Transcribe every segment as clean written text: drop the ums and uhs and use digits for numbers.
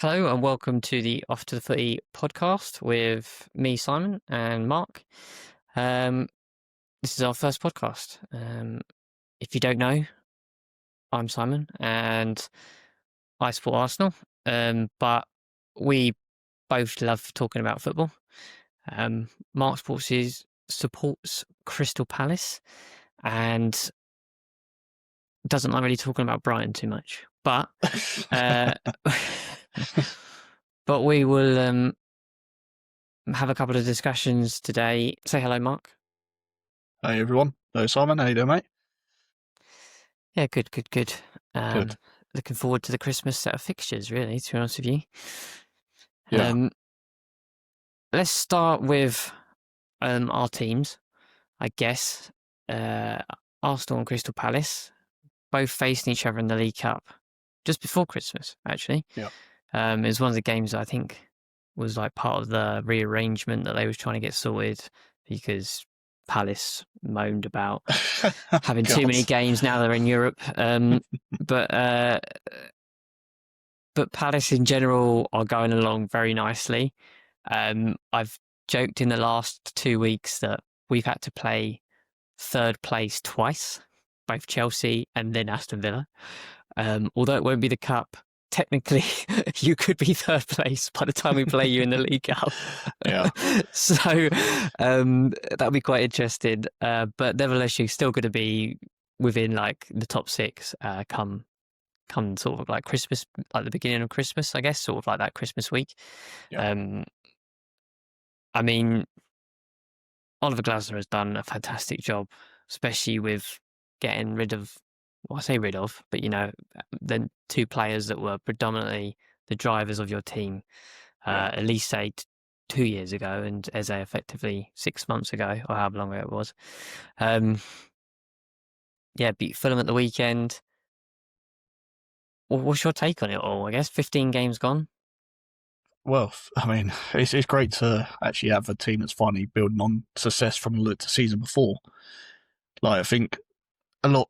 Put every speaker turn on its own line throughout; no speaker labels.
Hello and welcome to the Off to the Footy podcast with me, Simon, and Mark. Um, this is our first podcast. If you don't know, I'm Simon and I support Arsenal, but we both love talking about football. Mark supports Crystal Palace and doesn't like really talking about Brighton too much, but but we will have a couple of discussions today. Say hello, Mark.
Hey everyone. Hello Simon, how you doing, mate?
Yeah, good.
Good.
Looking forward to the Christmas set of fixtures, really, to be honest with you.
Yeah.
Let's start with our teams, I guess. Arsenal and Crystal Palace both facing each other in the League Cup just before Christmas, actually.
Yeah.
It was one of the games that I think was like part of the rearrangement that they was trying to get sorted because Palace moaned about having too many games now they're in Europe. But Palace in general are going along very nicely. I've joked in the last 2 weeks that we've had to play third place twice, both Chelsea and then Aston Villa. Although it won't be the cup, technically you could be third place by the time we play you in the League Cup.
Yeah.
So that'll be quite interesting. But nevertheless, you're still going to be within like the top six come sort of like Christmas, like the beginning of Christmas, I guess, sort of like that Christmas week.
Yeah.
I mean, Oliver Glasner has done a fantastic job, especially with getting rid of, well, I say rid of, but the two players that were predominantly the drivers of your team, at least say 2 years ago, and Eze effectively 6 months ago, or however long ago it was. Beat Fulham at the weekend. What's your take on it all? I guess 15 games gone.
Well, I mean, it's great to actually have a team that's finally building on success from the season before. Like, I think a lot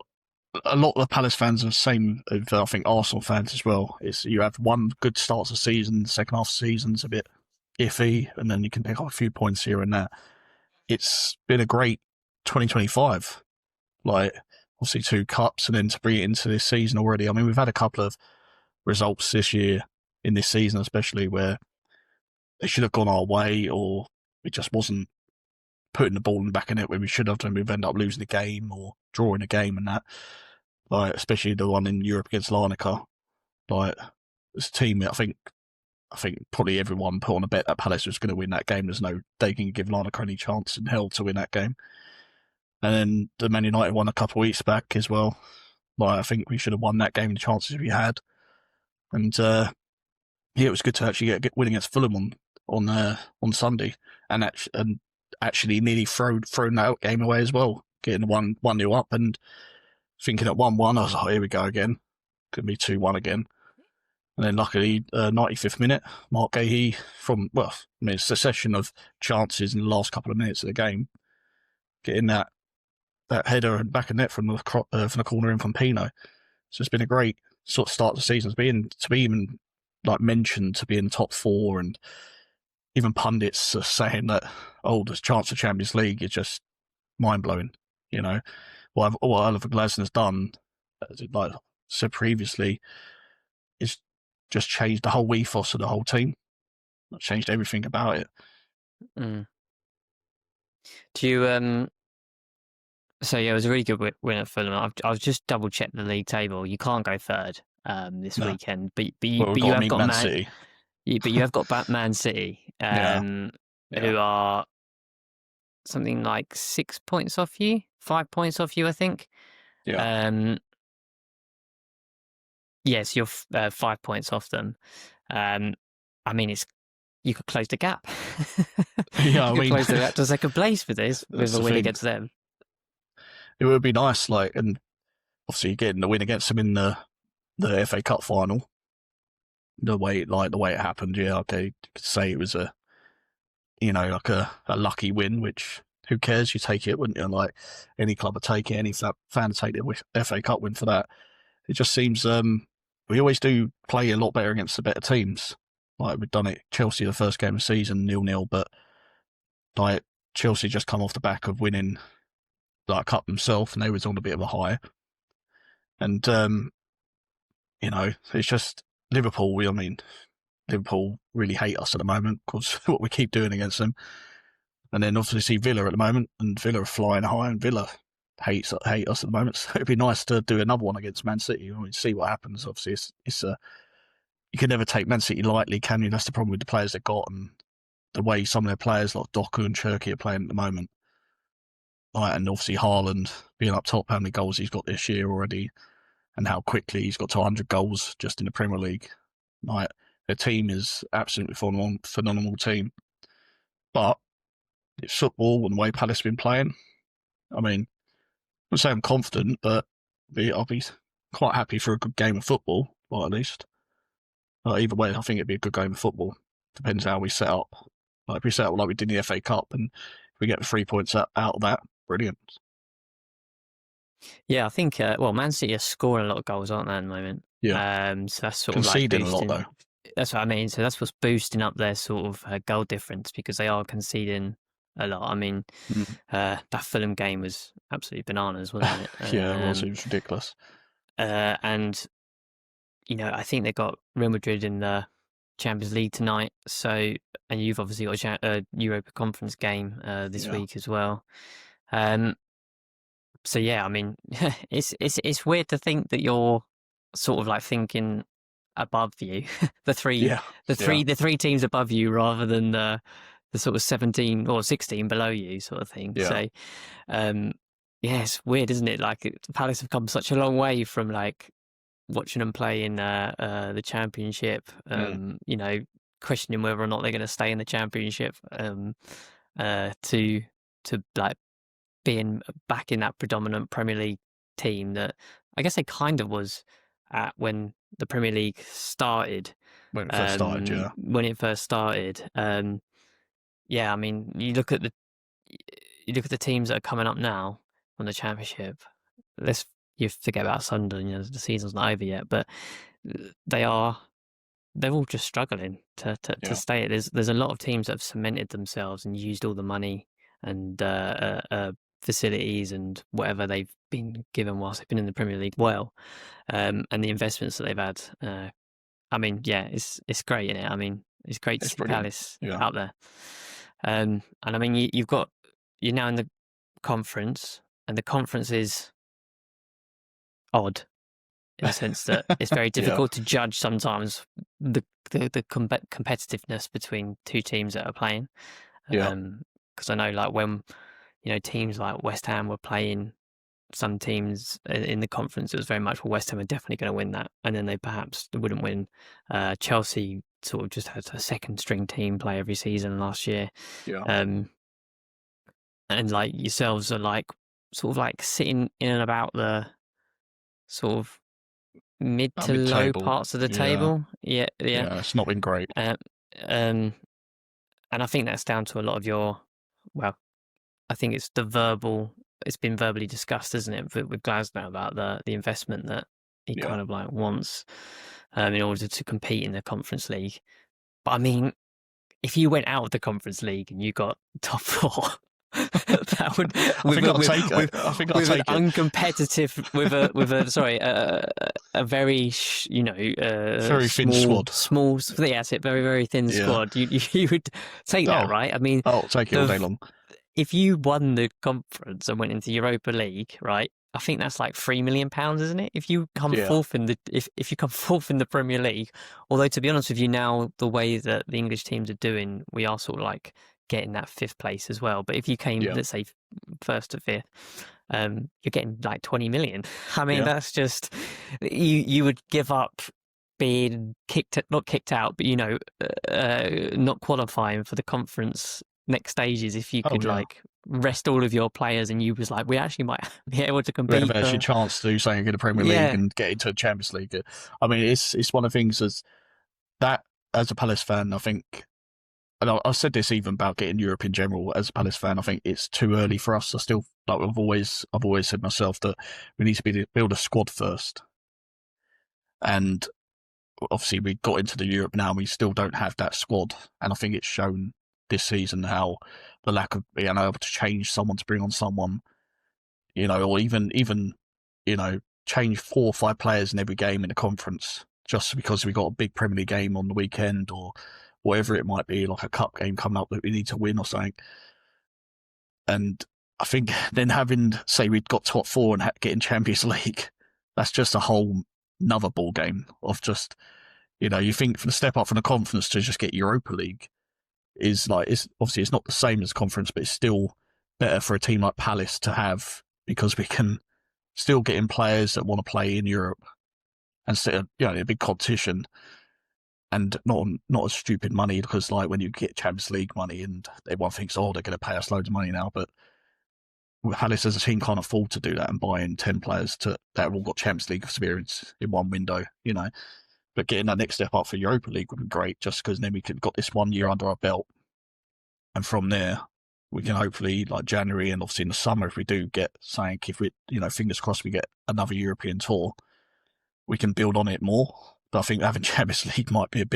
of the Palace fans are the same as I think Arsenal fans as well. It's you have one good start to the season, the second half of the season's a bit iffy, and then you can pick up a few points here and there. It's been a great 2025. Like, obviously 2 cups and then to bring it into this season already. I mean, we've had a couple of results this year in this season, especially where they should have gone our way or it just wasn't putting the ball in the back of it when we should have done. We've ended up losing the game or drawing a game and that. Like, especially the one in Europe against Larnaca. Like, this team, I think probably everyone put on a bet that Palace was going to win that game. There's no, they can give Larnaca any chance in hell to win that game. And then the Man United one a couple of weeks back as well. Like, I think we should have won that game, the chances we had. And it was good to actually get win against Fulham on Sunday, and actually nearly thrown that game away as well, getting 1-0 up and thinking at 1-1, I was like, here we go again, could be 2-1 again. And then luckily, 95th minute, Mark Gahey it's a succession of chances in the last couple of minutes of the game, getting that header and back of net from the corner in from Pino. So it's been a great sort of start to the season. To be even like mentioned to be in the top 4, and even pundits are saying that, the chance of Champions League is just mind blowing. You know, what Oliver Glasner has done, like I said previously, is just changed the whole ethos of the whole team. Changed everything about it.
Mm. Do you So yeah, it was a really good win at Fulham. I've just double checked the league table. You can't go third this weekend, but you have got
Man City.
But you have got Man City, who are something like 6 points off you, 5 points off you, I think.
Yeah.
Yes, you're 5 points off them. I mean, you could close the gap.
Yeah,
you could close the gap to second place with this, with a win against them.
It would be nice, like, and obviously getting the win against them in the FA Cup final. The way it happened, okay, you could say it was a lucky win, which who cares? You take it, wouldn't you? Like, any club would take it, any fan would take the FA Cup win for that. It just seems we always do play a lot better against the better teams. Like we've done it Chelsea the first game of the season 0-0, but like Chelsea just come off the back of winning like a cup themselves, and they was on a bit of a high. And it's just Liverpool. Liverpool really hate us at the moment because what we keep doing against them. And then obviously Villa at the moment, and Villa are flying high, and Villa hate us at the moment. So it'd be nice to do another one against Man City. See what happens. Obviously, it's you can never take Man City lightly, can you? That's the problem with the players they've got and the way some of their players like Doku and Cherki are playing at the moment. Like, and obviously Haaland being up top, how many goals he's got this year already, and how quickly he's got to 100 goals just in the Premier League. Like, their team is absolutely phenomenal team. But it's football and the way Palace have been playing. I mean, I would say I'm confident, but I'll be quite happy for a good game of football, or at least. Either way, I think it'd be a good game of football. Depends how we set up. Like if we set up like we did in the FA Cup, and if we get the 3 points out of that, brilliant.
Yeah, I think Man City are scoring a lot of goals, aren't they, at the moment?
Yeah.
So that's sort
conceding
of like
a lot though.
That's what I mean. So that's what's boosting up their sort of goal difference, because they are conceding a lot. I mean, that Fulham game was absolutely bananas, wasn't it?
Yeah, it was. It was ridiculous.
And I think they got Real Madrid in the Champions League tonight. So, and you've obviously got a Europa Conference game this week as well. So yeah, I mean, it's weird to think that you're sort of like thinking above you, the three teams above you, rather than the sort of 17 or 16 below you, sort of thing.
Yeah.
So, it's weird, isn't it? Like Palace have come such a long way from like watching them play in the Championship. Questioning whether or not they're going to stay in the Championship. To like being back in that predominant Premier League team that I guess they kind of was at when the Premier League started.
When it first started, yeah.
When it first started. I mean, you look at the teams that are coming up now on the Championship. You forget about Sunderland, the season's not over yet, but they're all just struggling to stay. There's a lot of teams that have cemented themselves and used all the money and facilities and whatever they've been given whilst they've been in the Premier League and the investments that they've had. I mean, yeah, it's great, isn't it? I mean, it's great to see Palace out there. And I mean, you're now in the conference, and the conference is odd in the sense that it's very difficult to judge sometimes the competitiveness between two teams that are playing. Because I know, like, when teams like West Ham were playing some teams in the conference, it was very much, well, West Ham are definitely going to win that, and then they perhaps wouldn't win. Chelsea sort of just had a second string team play every season last year. And like yourselves are like sort of like sitting in and about the sort of mid to low parts of the table. Yeah,
it's not been great.
And I think that's down to a lot of I think it's it's been verbally discussed, isn't it, with Glasgow, about the investment that he kind of like wants in order to compete in the Conference League. But I mean, if you went out of the Conference League and you got top four, that would
I think I'll take it.
Uncompetitive with a very
very thin squad.
That's it, very very thin squad. You would take that, right? I mean,
I'll take it all day long.
If you won the conference and went into Europa League, right? I think that's like £3 million, isn't it? If you come fourth in if you come fourth in the Premier League, although to be honest with you, now the way that the English teams are doing, we are sort of like getting that fifth place as well. But if you came, let's say, first to fifth, you're getting like 20 million. I mean, that's just you would give up being not kicked out, but not qualifying for the conference next stages if you could like rest all of your players, and you was like, we actually might be able to compete.
We have actually a chance to do something in the Premier League and get into the Champions League. I mean, it's one of the things as a Palace fan, I think, and I said this even about getting Europe in general. As a Palace fan, I think it's too early for us. I still, like I've always said myself, that we need to build a squad first. And obviously we got into the Europe now, and we still don't have that squad, and I think it's shown this season how the lack of being able to change someone to bring on someone, or even change 4 or 5 players in every game in the conference just because we got a big Premier League game on the weekend or whatever it might be, like a cup game coming up that we need to win or something. And I think then having, say, we'd got top 4 and getting Champions League, that's just a whole another ball game of just, you think for the step up from the conference to just get Europa League is like, it's obviously it's not the same as conference, but it's still better for a team like Palace to have because we can still get in players that want to play in Europe and still, a big competition and not as stupid money because like when you get Champions League money and everyone thinks, oh, they're going to pay us loads of money now, but Palace as a team can't afford to do that and buy in 10 players that have all got Champions League experience in one window, But getting that next step up for Europa League would be great just because then we could got this 1 year under our belt. And from there, we can hopefully, like January and obviously in the summer, if we do get something, if we, fingers crossed we get another European tour, we can build on it more. But I think having Champions League might be a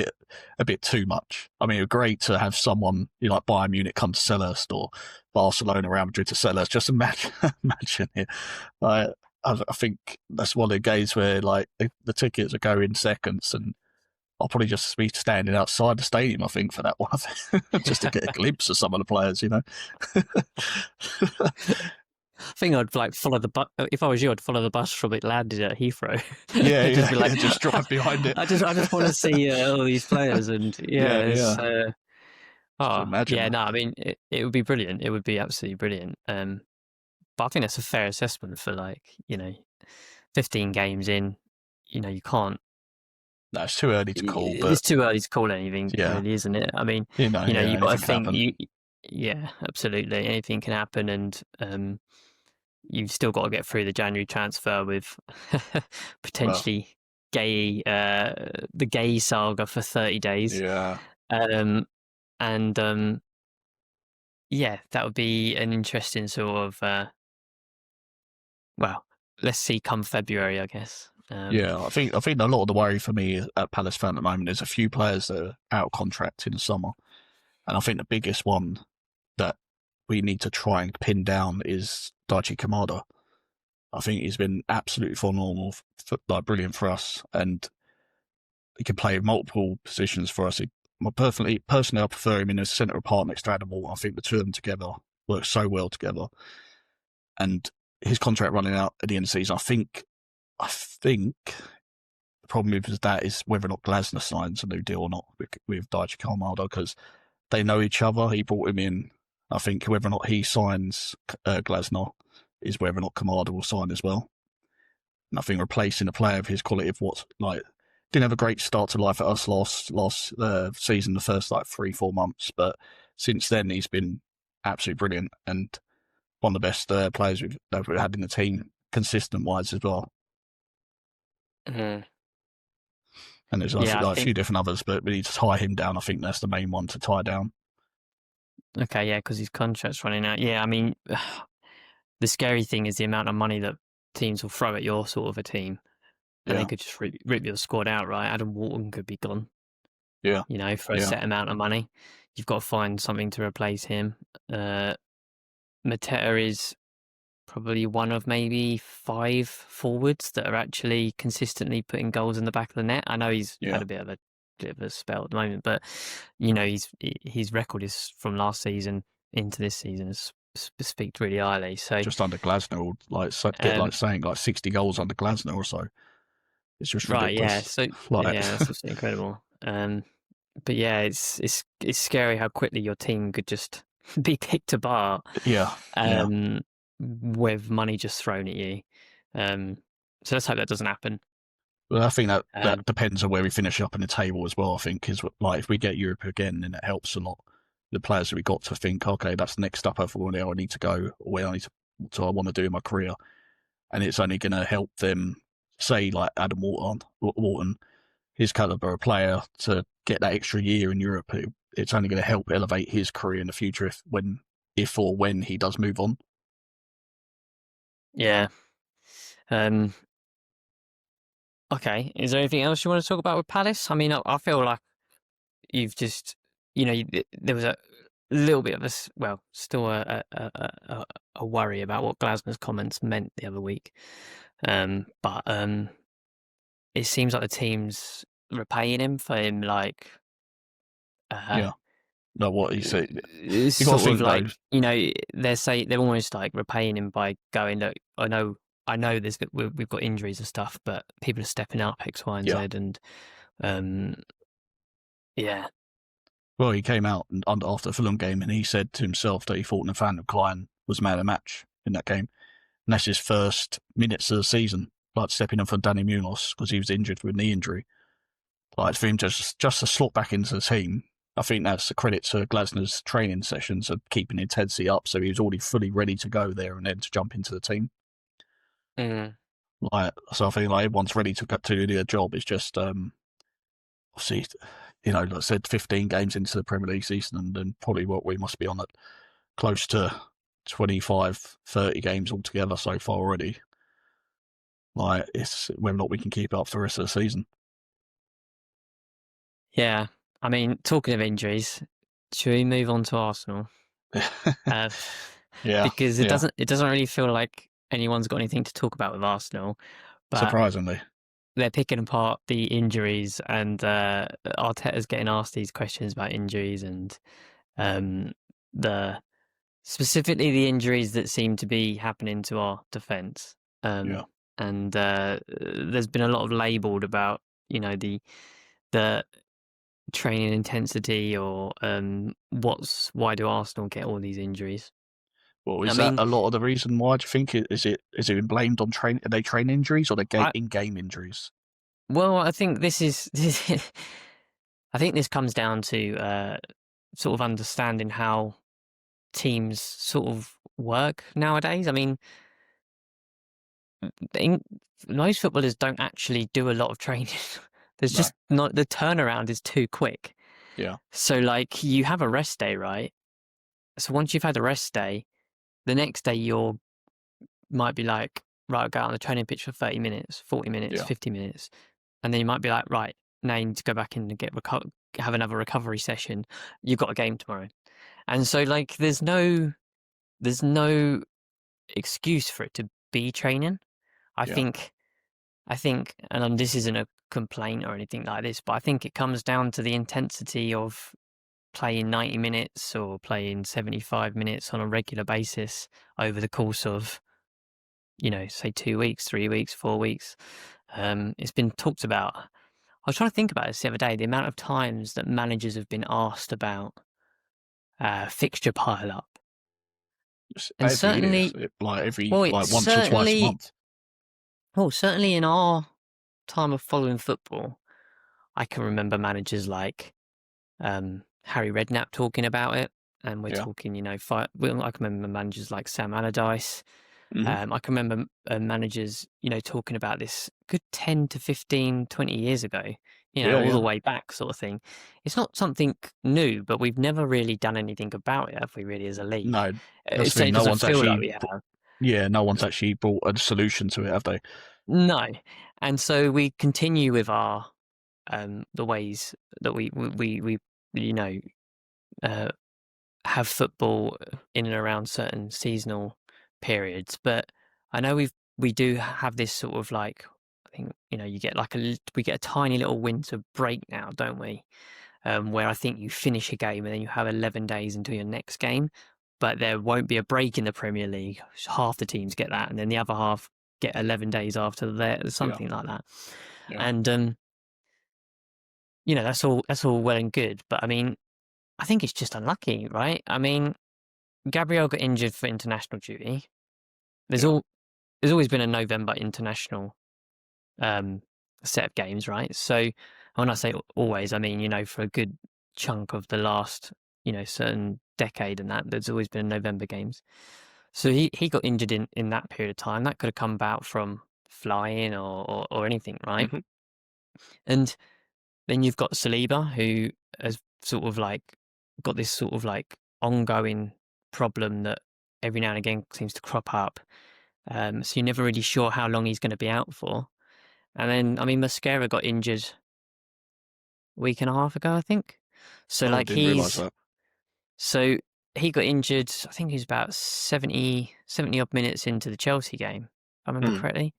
bit too much. I mean, it's great to have someone, like Bayern Munich come to Selhurst or Barcelona, Real Madrid to Selhurst. Just imagine it. I think that's one of the games where like the tickets are going seconds, and I'll probably just be standing outside the stadium, I think, for that one, just to get a glimpse of some of the players,
I think I'd like follow the bus. If I was you, I'd follow the bus from it landed at Heathrow.
Yeah,
just be like,
yeah, just drive behind it.
I just want to see all these players, and
Yeah. So imagine
yeah,
that.
no, I mean it would be brilliant. It would be absolutely brilliant. But I think that's a fair assessment for 15 games in. You can't.
No, it's too early to call, but
It's too early to call anything,
yeah,
really, isn't it? I mean, you've got to
anything can
think.
happen.
Yeah, absolutely, anything can happen, and you've still got to get through the January transfer with
Well,
potentially the gay saga for 30 days.
yeah,
And yeah, that would be an interesting sort of well, let's see come February, I guess.
yeah. I think a lot of the worry for me at Palace fan at the moment is a few players that are out of contract in the summer, and I think the biggest one that we need to try and pin down is Daichi Kamada. I think he's been absolutely phenomenal, like brilliant for us, and he can play multiple positions for us. Personally, I prefer him in a centre part next to Adam Wall. I think the two of them together work so well together. And his contract running out at the end of the season, I think the problem with that is whether or not Glasner signs a new deal or not with Daichi Kamada because they know each other. He brought him in. I think whether or not he signs Glasner is whether or not Kamada will sign as well. And I think replacing a player of his quality of what's like didn't have a great start to life at us last season, the first 3-4 months, but since then he's been absolutely brilliant and one of the best players we've had in the team, consistent wise as well.
Mhm.
And there's
Yeah, I
a
think.
few different others, but we need to tie him down. I think that's the main one to tie down.
Okay, yeah, because his contract's running out. Yeah, I mean, the scary thing is the amount of money that teams will throw at your sort of a team, and they
Yeah,
could just rip your squad out, right? Adam Walton could be gone,
yeah,
for a
yeah,
set amount of money. You've got to find something to replace him. Mateta is probably one of maybe 5 forwards that are actually consistently putting goals in the back of the net. I know he's
yeah.
had a bit of a spell at the moment, but his record is from last season into this season has speaks really highly. So
Just under Glasner, bit
um,
like saying 60 goals under Glasner or so. It's just
right, yeah.
ridiculous.
So
Like,
yeah, that's absolutely incredible. But yeah, it's scary how quickly your team could just be picked apart.
yeah, yeah.
Um, with money just thrown at you. So let's hope that doesn't happen.
But I think that
Um,
depends on where we finish up in the table as well. I think is like if we get Europe again, then it helps a lot. The players that we got to think, okay, that's the next step up for where I need to go, or where I need to, what I want to do in my career, and it's only going to help them. Say like Adam Walton, his caliber of player, to get that extra year in Europe. It's only going to help elevate his career in the future if or when he does move on.
yeah. Um, Okay, is there anything else you want to talk about with Palace? I mean, I feel like you've just, there was a little bit of well, still a worry about what Glasner's comments meant the other week. But it seems like the team's repaying him for him, like, uh,
Yeah. No, what he said.
it's
You got to
sort of
think though.
like, they're almost like repaying him by going, look, I know we've got injuries and stuff, but people are stepping up X, Y, and
Yeah.
Z, and um, yeah,
Well, he came out after the Fulham game and he said to himself that he thought Nathaniel Klein was man of the match in that game. And that's his first minutes of the season, like stepping in for Danny Munoz because he was injured with a knee injury. Like for him just to slot back into the team, I think that's a credit to Glasner's training sessions of keeping the intensity up. So he was already fully ready to go there and then to jump into the team.
mm,
Like, so I think like everyone's ready to do their job. It's just obviously, like I said, 15 games into the Premier League season, and then probably what we must be on at close to 25, 30 games altogether so far already. Like, it's whether or not we can keep it up for the rest of the season.
yeah. I mean, talking of injuries, should we move on to Arsenal? Uh,
Yeah,
because
yeah.
it doesn't really feel like anyone's got anything to talk about with Arsenal, but
Surprisingly,
they're picking apart the injuries, and Arteta's getting asked these questions about injuries and um, the specifically the injuries that seem to be happening to our defence.
yeah.
And there's been a lot of labelled about the training intensity or why do Arsenal get all these injuries?
Well,
I
is that
mean,
a lot of the reason why? Do you think is it been blamed on are they train injuries or they
I
in-game injuries?
well, I think I think this comes down to sort of understanding how teams sort of work nowadays. I mean, in, most footballers don't actually do a lot of training. There's
No.
just not the turnaround is too quick.
Yeah.
So like you have a rest day, right? So once you've had a rest day, the next day you're might be like, right, I'll go out on the training pitch for 30 minutes, 40 minutes,
Yeah.
50 minutes. And then you might be like, right, now you need to go back in and have another recovery session. You've got a game tomorrow. And so like there's no excuse for it to be training. I
Yeah.
think I think and this isn't a complaint or anything like this, but I think it comes down to the intensity of playing 90 minutes or playing 75 minutes on a regular basis over the course of, say 2 weeks, 3 weeks, 4 weeks. It's been talked about. I was trying to think about this the other day, the amount of times that managers have been asked about fixture pile up. And
Every year,
certainly,
like
well, it's
once or twice a
certainly,
month.
well, certainly in our time of following football, I can remember managers like Harry Redknapp talking about it. And we're
Yeah.
talking, I can remember managers like Sam Allardyce.
Hmm.
I can remember managers, talking about this good 10 to 15, 20 years ago,
Yeah.
all the
Yeah.
way back sort of thing. It's not something new, but we've never really done anything about it, have we, really, as a league?
No,
It
that's the thing.
certainly
No
doesn't
one's
feel like
actually.
we have.
Yeah, no one's actually brought a solution to it, have they?
No. And so we continue with our, the ways that we you know, uh, have football in and around certain seasonal periods. But I know we do have this sort of like, I think, you get like we get a tiny little winter break now, don't we? Where I think you finish a game and then you have 11 days until your next game, but there won't be a break in the Premier League. Half the teams get that, and then the other half get 11 days after that,
Yeah.
something like that.
Yeah.
And that's all well and good, but I mean, I think it's just unlucky, right? I mean, Gabriel got injured for international duty. There's
Yeah.
all there's always been a November international um, set of games, right? So when I say always, I mean for a good chunk of the last certain decade and that there's always been November games. So he got injured in that period of time. That could have come about from flying or anything, right?
Hmm.
And then you've got Saliba, who has sort of like got this sort of like ongoing problem that every now and again seems to crop up. So you're never really sure how long he's going to be out for. And then, I mean, Mosquera got injured a week and a half ago, I think. So,
Oh, I
like,
didn't realise that.
so he got injured, I think he was about 70 odd minutes into the Chelsea game, if I remember
Mm.
correctly.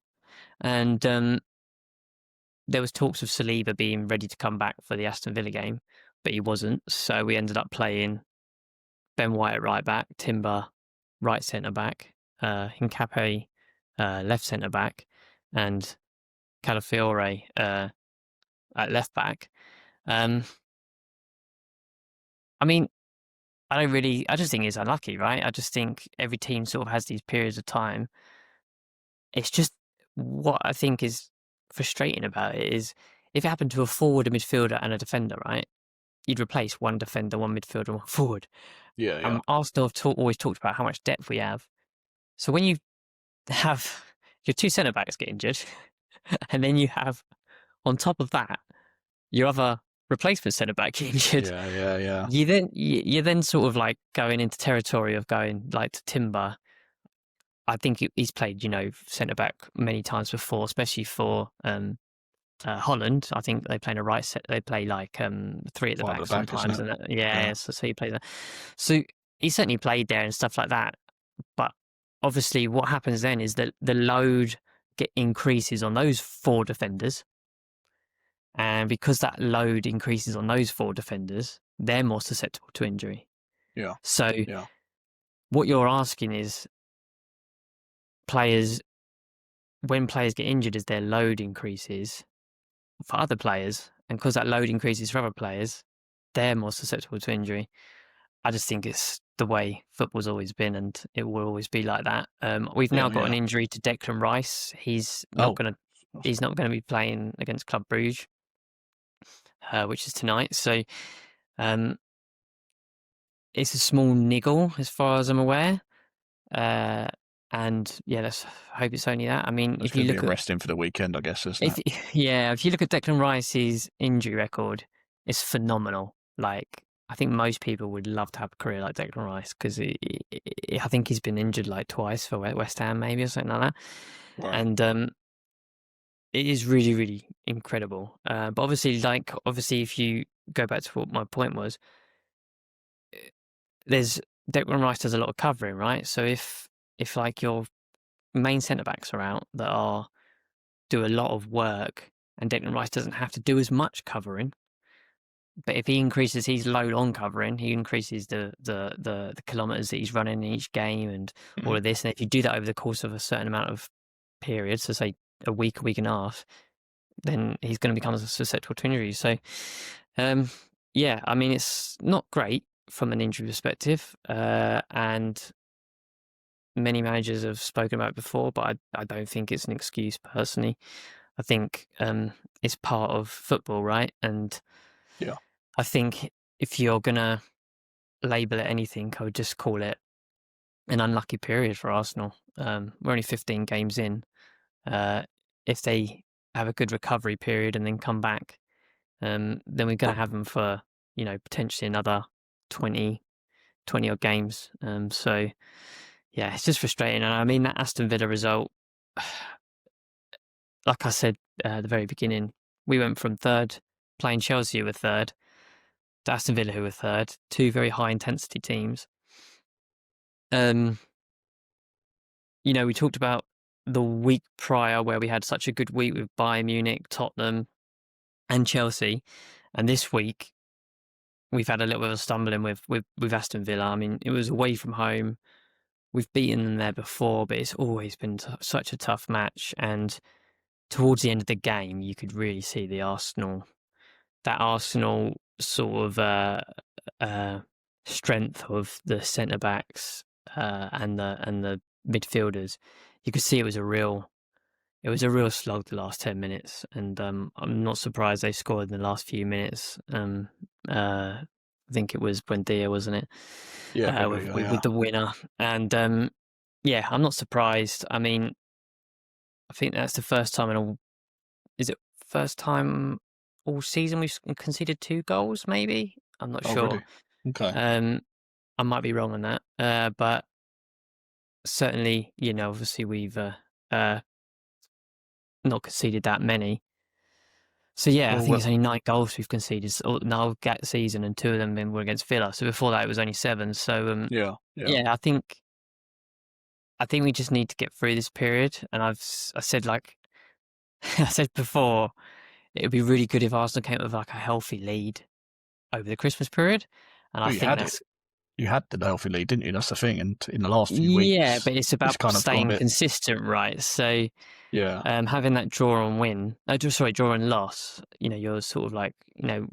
And there was talks of Saliba being ready to come back for the Aston Villa game, but he wasn't. So we ended up playing Ben White at right back, Timber right centre back, Hincapié left centre back, and Calafiore at left back. I mean, I just think it's unlucky, right? I just think every team sort of has these periods of time. It's just what I think is frustrating about it is if it happened to a forward, a midfielder, and a defender, right? You'd replace one defender, one midfielder, one forward.
Yeah, yeah,
Arsenal have always talked about how much depth we have. So when you have your two centre backs get injured, and then you have on top of that your other replacement centre back get injured,
yeah, yeah, yeah.
you're then sort of like going into territory of going like to Timber. I think he's played, centre back many times before, especially for Holland. I think they play in a right set. They play like three at the
Five at
back
the back, isn't
sometimes,
it?
and
Yeah,
so he plays that. So he certainly played there and stuff like that. But obviously, what happens then is that the load increases on those four defenders, and because that load increases on those four defenders, they're more susceptible to injury.
yeah,
So
yeah,
what you're asking is players when players get injured, is their load increases for other players, and because that load increases for other players, they're more susceptible to injury. I just think it's the way football's always been, and it will always be like that. We've now
yeah,
got an
yeah.
injury to Declan Rice.
Oh,
He's not going to be playing against Club Brugge, which is tonight. So um, it's a small niggle, as far as I'm aware. Uh, and yeah, let's hope it's only that. I mean,
it's
if you
going to be a
look at
rest in for the weekend, I guess, isn't
if
it?
yeah, if you look at Declan Rice's injury record, it's phenomenal. Like, I think most people would love to have a career like Declan Rice because I think he's been injured like twice for West Ham, maybe or something like that.
Right.
And it is really, really incredible. But obviously, if you go back to what my point was, there's Declan Rice does a lot of covering, right? So if like your main centre backs are out that are do a lot of work, and Declan Rice doesn't have to do as much covering. But if he increases his load on covering, he increases the kilometres that he's running in each game and all
Mhm.
of this. And if you do that over the course of a certain amount of periods, so say a week and a half, then he's going to become susceptible to injury. So, um, yeah, I mean, it's not great from an injury perspective, and many managers have spoken about it before, but I don't think it's an excuse personally. I think it's part of football, right? And
Yeah.
I think if you're gonna label it anything, I would just call it an unlucky period for Arsenal. We're only 15 games in. Uh, if they have a good recovery period and then come back, then we're going to have them for potentially another 20, 20 odd games. So yeah, it's just frustrating. And I mean that Aston Villa result, like I said at the very beginning, we went from third, playing Chelsea who were third, to Aston Villa who were third, two very high intensity teams. Um, we talked about the week prior where we had such a good week with Bayern Munich, Tottenham, and Chelsea, and this week we've had a little bit of a stumbling with Aston Villa. I mean, it was away from home. We've beaten them there before, but it's always been such a tough match. And towards the end of the game, you could really see that Arsenal sort of strength of the centre backs and the midfielders. You could see it was a real slog the last 10 minutes, and I'm not surprised they scored in the last few minutes. I think it was Buendia, wasn't it?
Yeah,
With,
Gabriel,
with
yeah.
with the winner, and yeah, I'm not surprised. I mean, I think that's the first time in all. Is it first time all season we've conceded two goals? Maybe I'm not
Oh,
sure.
really? Okay.
Um, I might be wrong on that, but certainly, obviously we've uh, not conceded that many. So yeah, I think
Well,
it's only 9 goals we've conceded now that season, and 2 of them were against Villa. So before that, it was only 7. So
yeah.
yeah, I think we just need to get through this period. And I said like I said before, it would be really good if Arsenal came up with like a healthy lead over the Christmas period. And I
Well, you
think
had it.
that's
You had the healthy lead, didn't you? That's the thing. And in the last few
yeah,
weeks,
but it's
it's
about
kind of gone a
staying
bit.
consistent, right? So
Yeah.
having that draw and win, draw and loss, you're sort of like,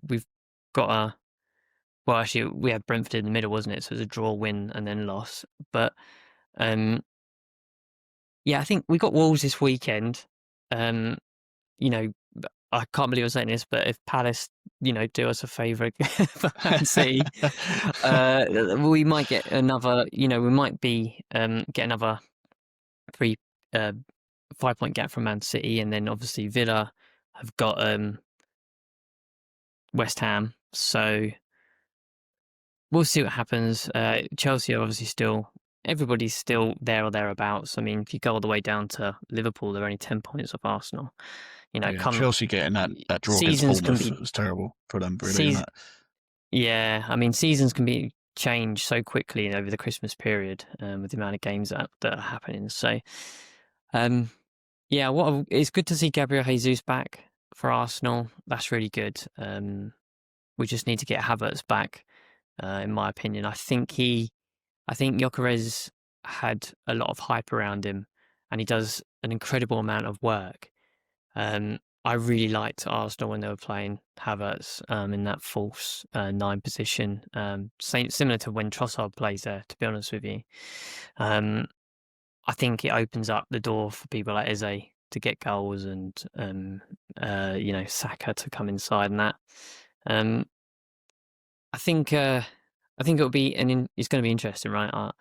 we've got well, actually, we had Brentford in the middle, wasn't it? So it was a draw, win, and then loss. But um, yeah, I think we got Wolves this weekend. Um, you know, I can't believe I'm saying this, but if Palace, do us a favour for Man City, we might get another. We might be get another 3 uh, 5-point gap from Man City, and then obviously Villa have got West Ham. So we'll see what happens. Chelsea are obviously everybody's still there or thereabouts. I mean, if you go all the way down to Liverpool, they're only 10 points off Arsenal.
Yeah, Chelsea getting that draw against
Seasons can
Bournemouth
be
was terrible for them, really, isn't
season.
it?
Yeah, I mean, seasons can be changed so quickly over the Christmas period with the amount of games that are happening. So, yeah, it's good to see Gabriel Jesus back for Arsenal. That's really good. We just need to get Havertz back, in my opinion. I think Gyökeres had a lot of hype around him, and he does an incredible amount of work. I really liked Arsenal when they were playing Havertz in that false 9 position, similar to when Trossard plays there, to be honest with you. I think it opens up the door for people like Eze to get goals and, Saka to come inside and that. I think it'll be it's going to be interesting, right?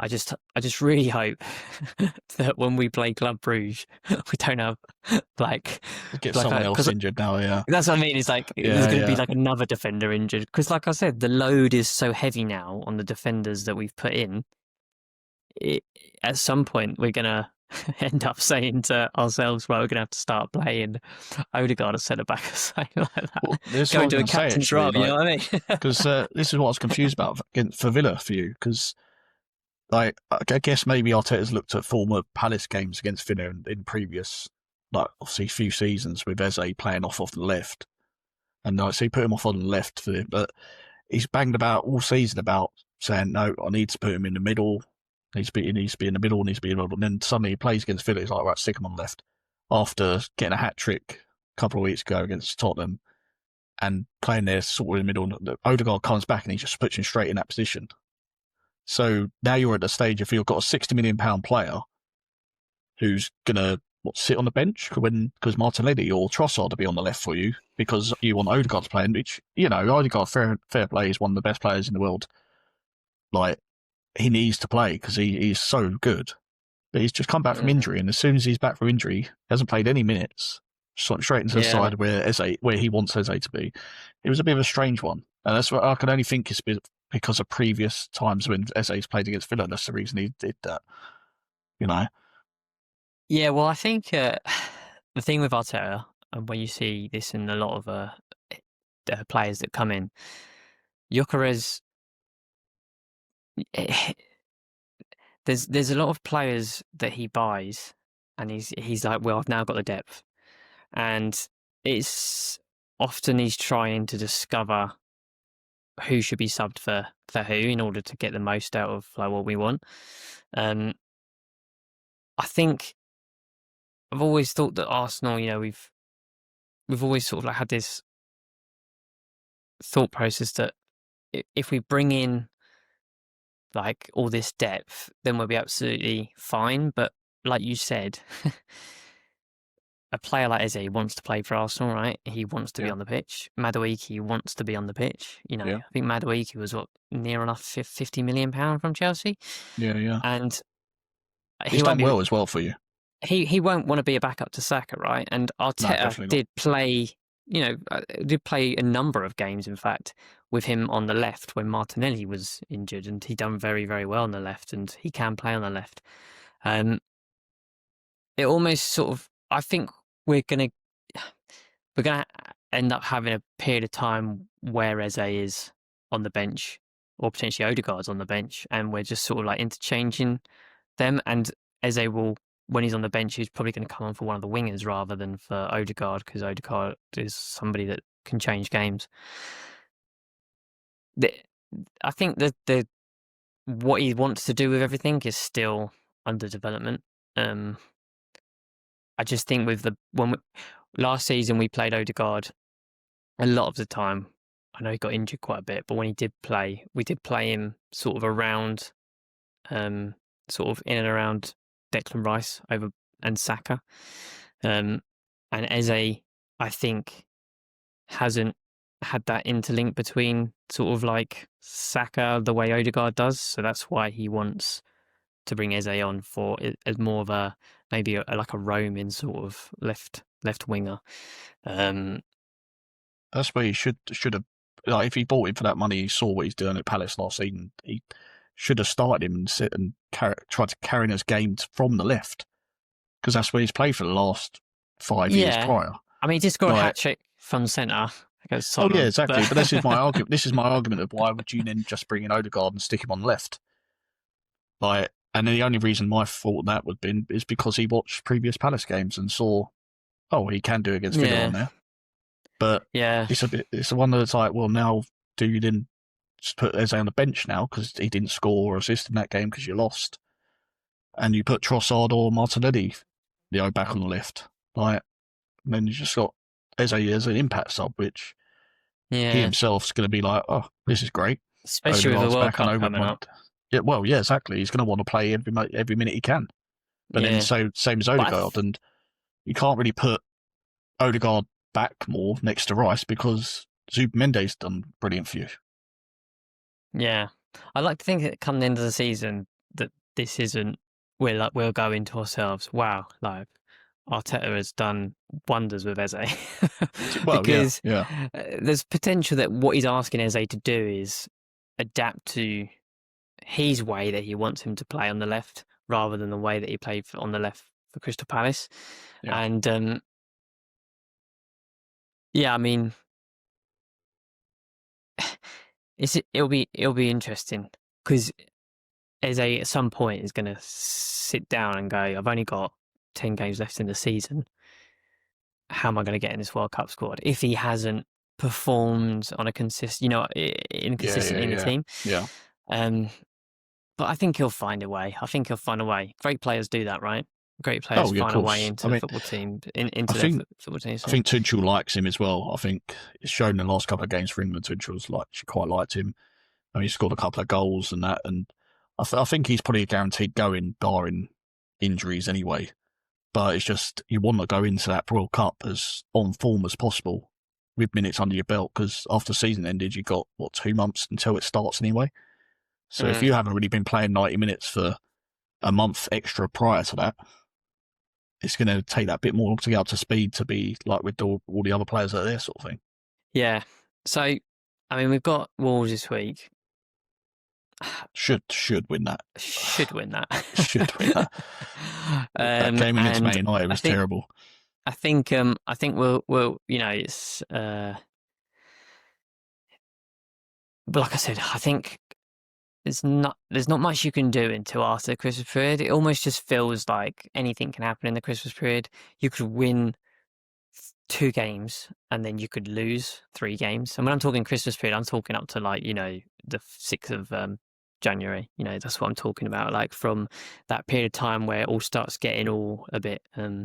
I just really hope that when we play Club Brugge, we don't have like
Get someone else
because
injured now, yeah.
that's what I mean. It's like there's
Yeah,
going to be
yeah.
like another defender injured because, like I said, the load is so heavy now on the defenders that we've put in. At some point, we're gonna end up saying to ourselves, "Well, we're gonna have to start playing Odegaard as centre back or something like that."
Well, this is
Go
what I was
into a
going to say,
captain's
actually,
role, you
like,
know what I mean?
because this is what I was confused about for Villa for you, because like I guess maybe Arteta's looked at former Palace games against Villa in previous, like obviously few seasons with Eze playing off the left, and so he put him off on the left but he's banged about all season about saying no, I need to put him in the middle. He needs to be in the middle, needs to be in the middle. And then suddenly he plays against Villa. He's like, right, stick him on the left. After getting a hat trick a couple of weeks ago against Tottenham and playing there sort of in the middle, Odegaard comes back and he just puts him straight in that position. So now you're at the stage if you've got a £60 million player who's gonna sit on the bench because Martinelli or Trossard to be on the left for you because you want Odegaard to play, which Odegaard fair play is one of the best players in the world. Like he needs to play because he's so good. But he's just come back from injury, and as soon as he's back from injury, hasn't played any minutes. Straight into the
Yeah.
side where he wants Eze to be. It was a bit of a strange one, and that's what I can only think is because of previous times when Eze's played against Villa. That's the reason he did that.
Yeah, well, I think the thing with Arteta, and when you see this in a lot of players that come in, Gyökeres, there's a lot of players that he buys, and he's like, well, I've now got the depth, and it's often he's trying to discover who should be subbed for who in order to get the most out of like what we want. I think I've always thought that Arsenal, we've always sort of like had this thought process that if we bring in like all this depth, then we'll be absolutely fine. But like you said, a player like Eze wants to play for Arsenal, right? He wants to be
Yeah.
on the pitch. Madueke wants to be on the pitch.
Yeah.
I think Madueke was near enough £50 million from Chelsea,
Yeah.
and
He's done well as well for you.
He won't want to be a backup to Saka, right? And
No,
Arteta
definitely not.
did play a number of games, in fact, with him on the left when Martinelli was injured, and he done very, very well on the left, and he can play on the left. It almost sort of, I think we're gonna end up having a period of time where Eze is on the bench, or potentially Odegaard's on the bench, and we're just sort of like interchanging them. And Eze will, when he's on the bench, he's probably going to come on for one of the wingers rather than for Odegaard, because Odegaard is somebody that can change games. I think that what he wants to do with everything is still under development. I just think with last season we played Odegaard a lot of the time. I know he got injured quite a bit, but when he did play, we did play him sort of around, sort of in and around Declan Rice and Saka. And Eze, I think, hasn't had that interlink between sort of like Saka the way Odegaard does. So that's why he wants to bring Eze on for as more of a maybe like a roaming sort of left winger.
That's where he should have. Like, if he bought him for that money, he saw what he's doing at Palace last season. He should have started him and tried to carry his game from the left, because that's where he's played for the last 5 years prior.
I mean, he just got a hat trick from centre against
Tottenham. Oh yeah,
But
exactly. But this is my argument. This is my argument of why would you then just bring in Odegaard and stick him on the left? Like, and the only reason my thought that would have been is because he watched previous Palace games and saw, oh, he can do against Villa on there. But it's one that's like, well, now do you then just put Eze on the bench now because he didn't score or assist in that game because you lost, and you put Trossard or Martinelli, back on the left, like, and then you just got Eze as an impact sub, which he himself's going to be like, oh, this is great,
especially with the World Cup coming up.
Yeah, well, yeah, exactly. He's going to want to play every minute he can, but then same as Odegaard, and you can't really put Odegaard back more next to Rice because Zubimendi's done brilliant for you.
Yeah, I like to think that come the end of the season that this isn't, we'll go into ourselves, wow, like Arteta has done wonders with Eze.
Well,
because
there's
potential that what he's asking Eze to do is adapt to his way that he wants him to play on the left rather than the way that he played on the left for Crystal Palace. And I mean, it'll be interesting because Eze at some point is going to sit down and go, I've only got 10 games left in the season. How am I going to get in this World Cup squad if he hasn't performed on a consistently in the team?
Yeah.
But I think he'll find a way. Great players do that, right? Great players find a way into the football team, football team. So.
I think Tuchel likes him as well. I think it's shown in the last couple of games for England. She quite liked him. I mean, he scored a couple of goals and that, and I think he's probably guaranteed going, barring injuries anyway. But it's just, you want to go into that World Cup as on form as possible with minutes under your belt, because after the season ended, you got 2 months until it starts anyway. So if you haven't really been playing 90 minutes for a month extra prior to that, it's going to take that bit more to get up to speed to be like with all the other players that are there, sort of thing. Yeah.
So, I mean, we've got Wolves this week.
Should win that.
Should win that.
That game against Man United was terrible.
I think we'll it's but like I said, I think there's not much you can do until after the Christmas period. It almost just feels like anything can happen in the Christmas period. You could win 2 games and then you could lose 3 games. And when I'm talking Christmas period, I'm talking up to the 6th of January. That's what I'm talking about. Like from that period of time where it all starts getting all a bit game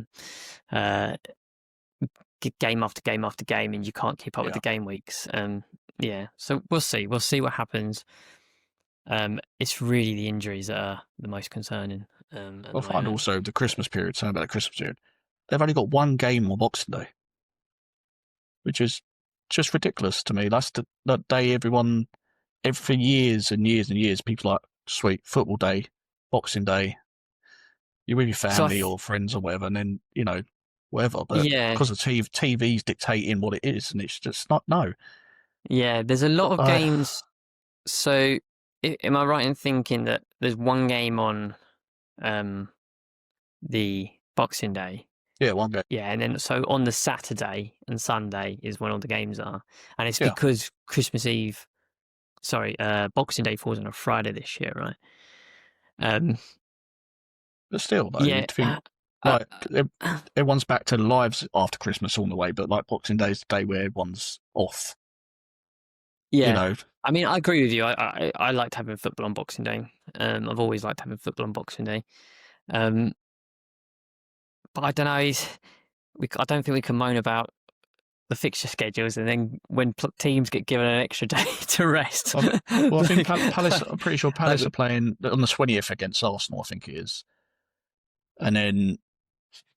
after game after game, and you can't keep up with the game weeks. So we'll see what happens. It's really the injuries that are the most concerning.
I find also the Christmas period, saying about the Christmas period, they've only got 1 game on Boxing Day, which is just ridiculous to me. That's the day for years and years and years, people are like, sweet, football day, Boxing Day, you're with your family or friends or whatever, and then, whatever. But because of TV's dictating what it is, and it's just not, no.
Yeah, there's a lot of games. So am I right in thinking that there's 1 game on the Boxing Day,
Yeah, one game.
Yeah, and then so on the Saturday and Sunday is when all the games are, and it's
Yeah.
because Boxing Day falls on a Friday this year, right? Um,
But still, though,
yeah,
you'd think
uh,
like everyone's back to lives after Christmas all the way, but like Boxing Day is the day where everyone's off. You
yeah.
know,
I mean, I agree with you. I liked having football on Boxing Day. I've always liked having football on Boxing Day. Um, but I don't know. I don't think we can moan about the fixture schedules, and then when teams get given an extra day to rest.
well, I think Palace.
like,
I'm pretty sure
like,
Palace are playing on the 20th against Arsenal. I think it is, and then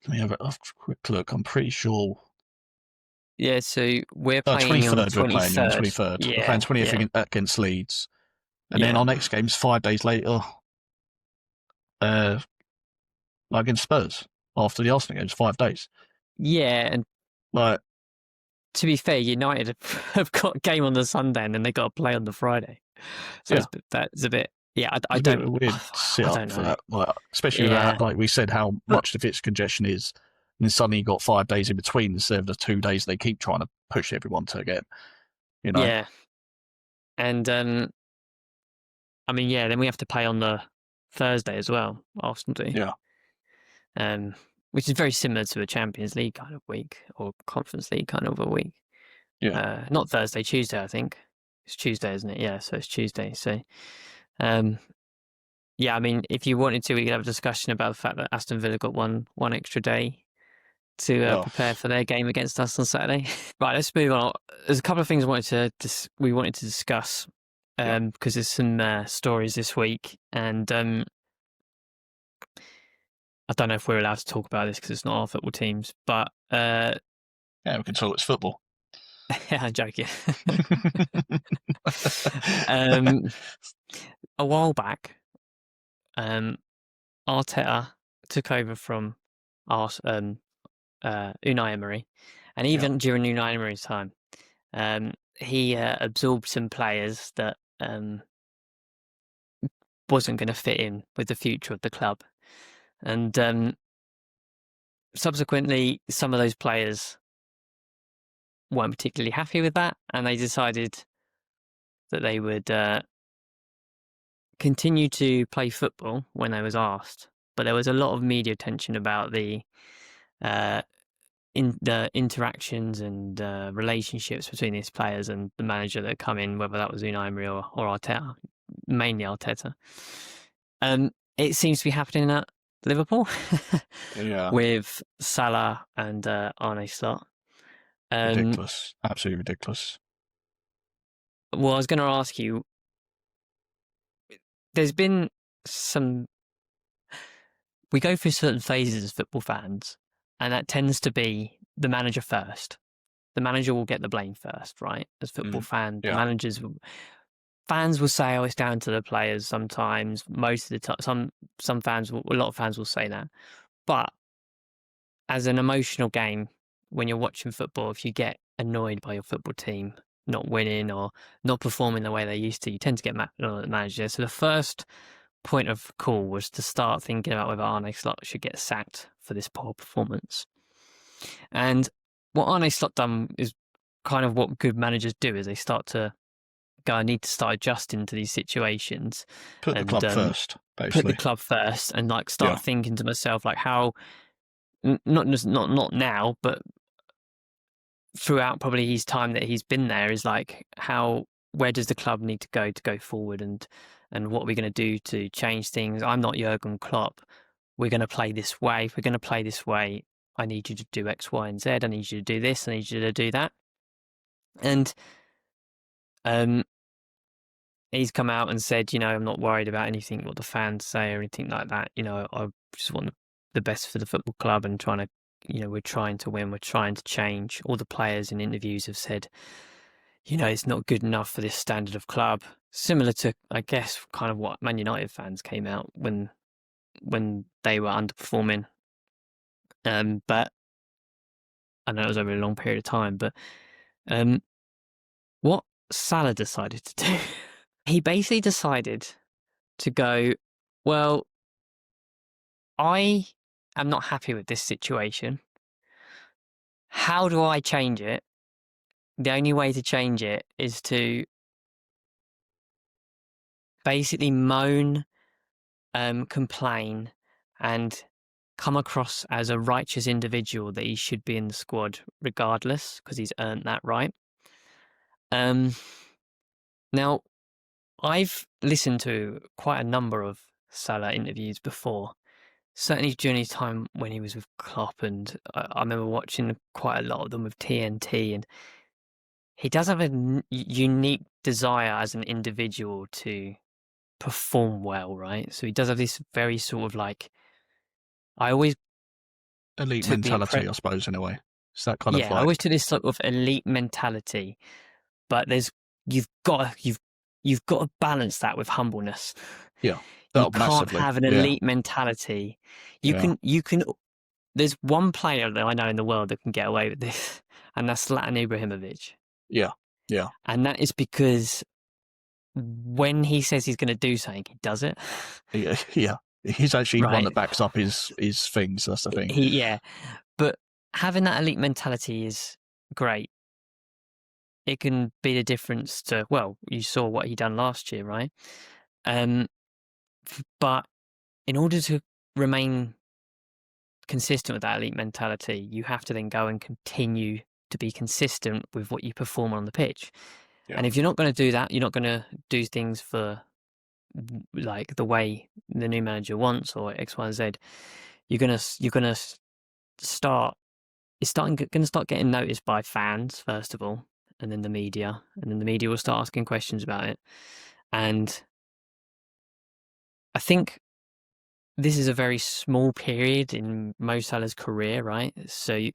let me have a quick look. I'm pretty sure.
yeah, so we're playing on the
23rd we're playing, yeah, on the
23rd.
23rd. We're
Yeah,
playing 20th
yeah,
against Leeds. And then
yeah,
our next game's 5 days later, uh, like against Spurs. After the Arsenal game's 5 days.
yeah. And
Like,
to be fair, United have got a game on the Sunday and then they got to play on the Friday. So
yeah,
that's a bit. Yeah, I
it's a bit of
don't.
a weird
I
sit-up
don't
for
know.
that. Like, especially with
Yeah,
that, like we said, how much the fixture congestion is. And then suddenly you got 5 days in between instead of the 2 days they keep trying to push everyone to get, you know?
yeah. And I mean, yeah. Then we have to play on the Thursday as well. Arsenal do.
Yeah,
Um, which is very similar to a Champions League kind of week or Conference League kind of a week.
yeah.
Not Thursday, Tuesday, I think. It's Tuesday, isn't it? Yeah, so it's Tuesday. So, um, yeah, I mean, if you wanted to, we could have a discussion about the fact that Aston Villa got one extra day to
Well,
prepare for their game against us on Saturday. Right, let's move on. There's a couple of things we wanted to discuss
yeah.
because there's some stories this week, and I don't know if we're allowed to talk about this because it's not our football teams, but
Yeah, we can talk it's football.
I'm joking. um, a while back, Arteta took over from Unai Emery, and
Yeah,
even during Unai Emery's time, he absorbed some players that wasn't going to fit in with the future of the club, and subsequently, some of those players weren't particularly happy with that, and they decided that they would continue to play football when they was asked. But there was a lot of media attention about the in the interactions and relationships between these players and the manager that come in, whether that was Unai Emery or Arteta, mainly Arteta. It seems to be happening at Liverpool
yeah.
with Salah and Arne Slot.
Ridiculous. Absolutely ridiculous.
Well, I was going to ask you, there's been some. We go through certain phases as football fans, and that tends to be the manager first. The manager will get the blame first, right? As football fans,
Yeah,
fans will say, "Oh, it's down to the players." Sometimes, most of the time, a lot of fans will say that. But as an emotional game, when you're watching football, if you get annoyed by your football team not winning or not performing the way they used to, you tend to get mad at the manager. So the first point of call was to start thinking about whether Arne Slot should get sacked for this poor performance. And what Arne Slot done is kind of what good managers do: is they start to go, I need to start adjusting to these situations
put the
and
club first,
put the
basically.
club first, and like
Yeah,
start thinking to myself like how not now, but throughout probably his time that he's been there, is like where does the club need to go forward, and what are we going to do to change things? I'm not Jurgen Klopp. We're going to play this way. If we're going to play this way, I need you to do X, Y, and Z. I need you to do this. I need you to do that. And um, he's come out and said, I'm not worried about anything what the fans say or anything like that. I just want the best for the football club and trying to, we're trying to win. We're trying to change. All the players in interviews have said, it's not good enough for this standard of club. Similar to, I guess, kind of what Man United fans came out when they were underperforming. But I know it was over a long period of time. But what Salah decided to do, he basically decided to go, well, I am not happy with this situation. how do I change it? The only way to change it is to basically moan, complain, and come across as a righteous individual that he should be in the squad regardless, because he's earned that right. Now, I've listened to quite a number of Salah interviews before, certainly during his time when he was with Klopp, and I remember watching quite a lot of them with TNT, and he does have a unique desire as an individual to perform well, right? So he does have this very sort of like, I always
Elite
took the
mentality,
impression,
I suppose, in a way. It's that kind of
yeah, I always
like,
took this sort of elite mentality, but you've got you've got to balance that with humbleness.
yeah,
You
that
can't
massively.
have an
Yeah,
elite mentality.
yeah,
You can. There's one player that I know in the world that can get away with this, and that's Zlatan Ibrahimovic.
yeah, yeah,
And that is because when he says he's going to do something, he does it.
yeah, yeah. He's actually one
Right.
that backs up his things. That's the thing.
Yeah. But having that elite mentality is great. It can be the difference to, well, you saw what he done last year, right? Um, but in order to remain consistent with that elite mentality, you have to then go and continue to be consistent with what you perform on the pitch.
Yeah,
And if you're not going to do that, you're not going to do things for like the way the new manager wants or X, Y, and Z. You're gonna start. It's starting going to start getting noticed by fans first of all, and then the media, and then the media will start asking questions about it. And I think this is a very small period in Mo Salah's career, right? So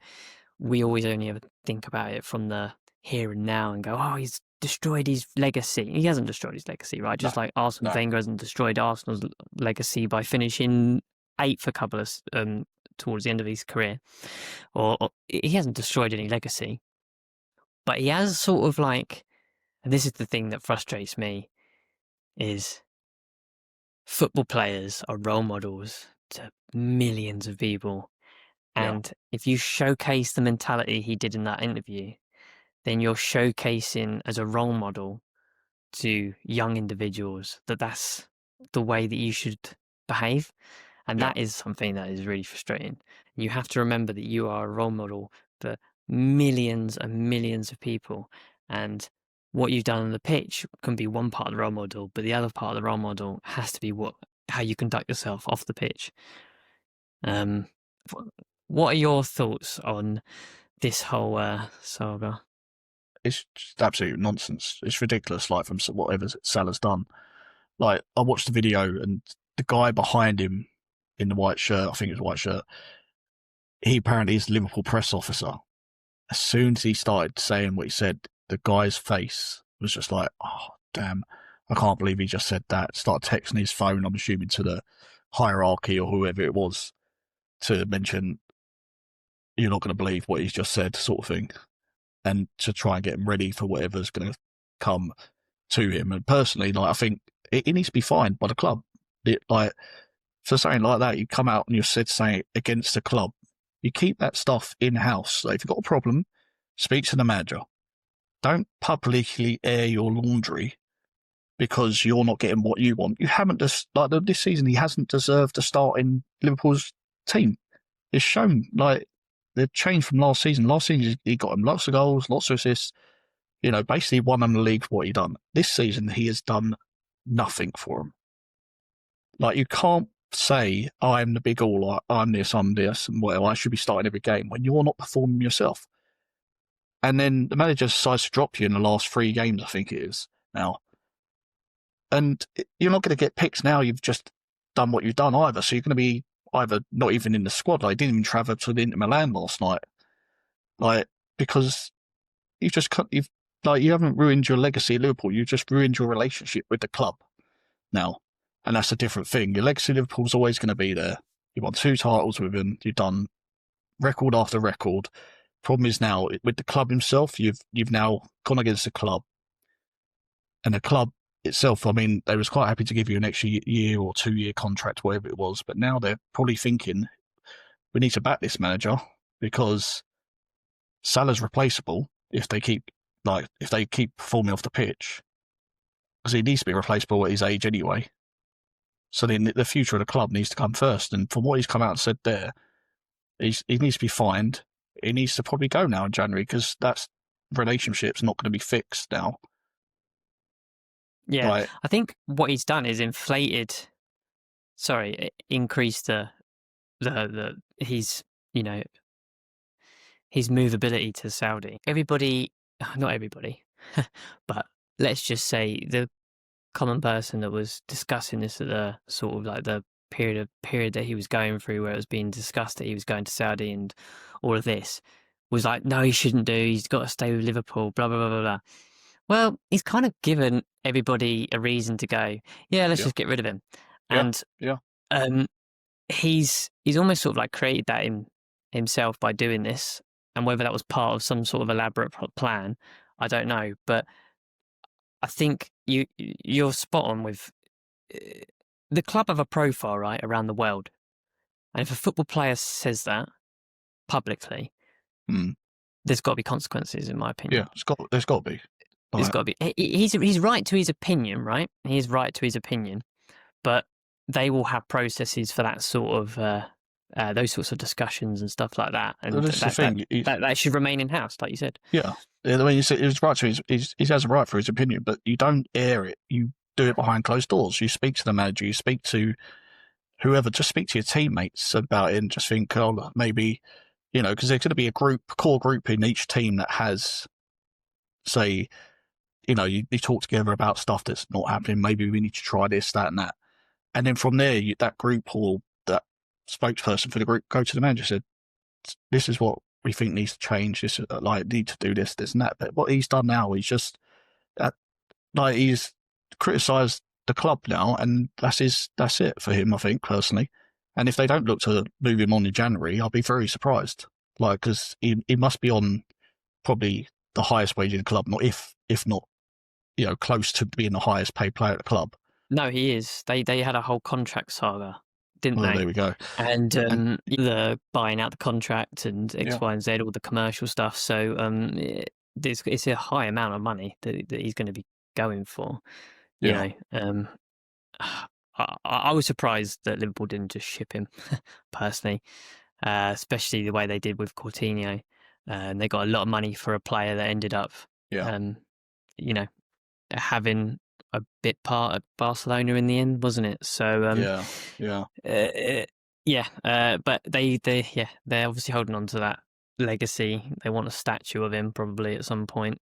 we always only ever think about it from the here and now and go, oh, he's destroyed his legacy. He hasn't destroyed his legacy, right?
no,
Just like Arsene
no,
Wenger hasn't destroyed Arsenal's legacy by finishing eighth a couple of towards the end of his career, or he hasn't destroyed any legacy, but he has sort of like, and this is the thing that frustrates me, is football players are role models to millions of people.
yeah,
And if you showcase the mentality he did in that interview, then you're showcasing as a role model to young individuals that that's the way that you should behave. And
yeah,
that is something that is really frustrating. You have to remember that you are a role model for millions and millions of people. And what you've done on the pitch can be one part of the role model, but the other part of the role model has to be how you conduct yourself off the pitch. Um, what are your thoughts on this whole saga?
it's just absolute nonsense. It's ridiculous. Like from whatever Salah's done. Like I watched the video and the guy behind him in the white shirt, I think it was a white shirt. He apparently is the Liverpool press officer. As soon as he started saying what he said, the guy's face was just like, oh, damn, I can't believe he just said that. Started texting his phone, I'm assuming, to the hierarchy or whoever it was to mention, you're not going to believe what he's just said, sort of thing, and to try and get him ready for whatever's going to come to him. And personally, like, I think it needs to be fined by the club. Like, for something like that, you come out and you've said something against the club. You keep that stuff in-house. Like, if you've got a problem, speak to the manager. Don't publicly air your laundry because you're not getting what you want. You haven't just like this season. He hasn't deserved to start in Liverpool's team. It's shown like the change from last season. Last season he got him lots of goals, lots of assists. You know, basically won them the league for what he done. This season he has done nothing for him. Like you can't say I'm the big all, like, I'm this, and well, I should be starting every game when you're not performing yourself. And then the manager decides to drop you in the last 3 games, I think it is now. And you're not going to get picked now. You've just done what you've done either. So you're going to be either not even in the squad. Like, didn't even travel to the Inter Milan last night. Like, because you've like, you haven't ruined your legacy at Liverpool. You've just ruined your relationship with the club now. And that's a different thing. Your legacy at Liverpool's always going to be there. You won 2 titles with him. You've done record after record. Problem is now with the club himself, you've now gone against the club, and the club itself. I mean, they was quite happy to give you an extra year or 2-year contract, whatever it was, but now they're probably thinking we need to back this manager because Salah's replaceable if they keep performing off the pitch, because he needs to be replaceable at his age anyway. So then the future of the club needs to come first. And from what he's come out and said there, he needs to be fined. He needs to probably go now in January, because that relationship's not going to be fixed now.
Yeah,
Like,
I think what he's done is increased his his movability to Saudi. Everybody, not everybody, but let's just say the common person that was discussing this at the sort of like the period that he was going through, where it was being discussed that he was going to Saudi and all of this, was like, no, he shouldn't do. He's got to stay with Liverpool. Blah blah blah blah blah. Well, he's kind of given everybody a reason to go. Yeah, let's just get rid of him. And he's almost sort of like created that in himself by doing this. And whether that was part of some sort of elaborate plan, I don't know. But I think you're spot on with the club have a profile, right, around the world. And if a football player says that publicly, there's got to be consequences, in my opinion.
Yeah, there's got to be.
There's got to be. He's right to his opinion, right? He is right to his opinion, but they will have processes for that sort of those sorts of discussions and stuff like that. And that should remain in house, like you said.
Yeah, I mean, he's right to he has a right for his opinion, but you don't air it. You do it behind closed doors. You speak to the manager. You speak to whoever. Just speak to your teammates about it, and just think, oh, maybe, because there's going to be a core group in each team that has, say, you talk together about stuff that's not happening. Maybe we need to try this, that, and that. And then from there, that group or that spokesperson for the group go to the manager and said, this is what we think needs to change. This need to do this, and that. But what he's done now is just he's criticised the club now, and that's it for him, I think, personally. And if they don't look to move him on in January, I'll be very surprised. Because he must be on probably the highest wage in the club, not if not, close to being the highest paid player at the club.
No, he is. They had a whole contract saga, didn't they?
There we go.
And the buying out the contract and X, Y, and Z, all the commercial stuff. So it's a high amount of money that he's going to be going for. I was surprised that Liverpool didn't just ship him, personally, especially the way they did with Coutinho. They got a lot of money for a player that ended up, having a bit part at Barcelona in the end, wasn't it? So but they're obviously holding on to that legacy. They want a statue of him probably at some point.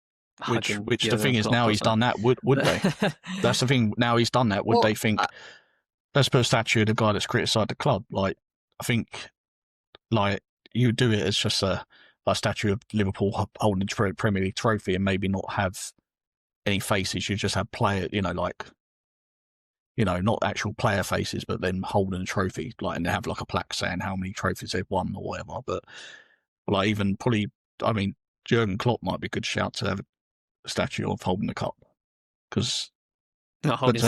Which the thing is, now he's done that, would they? That's the thing. Now he's done that, would they think? Let's put a statue of the guy that's criticised the club. I think, you do it as just a statue of Liverpool holding the Premier League trophy, and maybe not have any faces. You just have player, not actual player faces, but then holding a trophy, and they have a plaque saying how many trophies they've won or whatever. But even probably, Jurgen Klopp might be a good shout to have a statue of holding the cup, because
not holding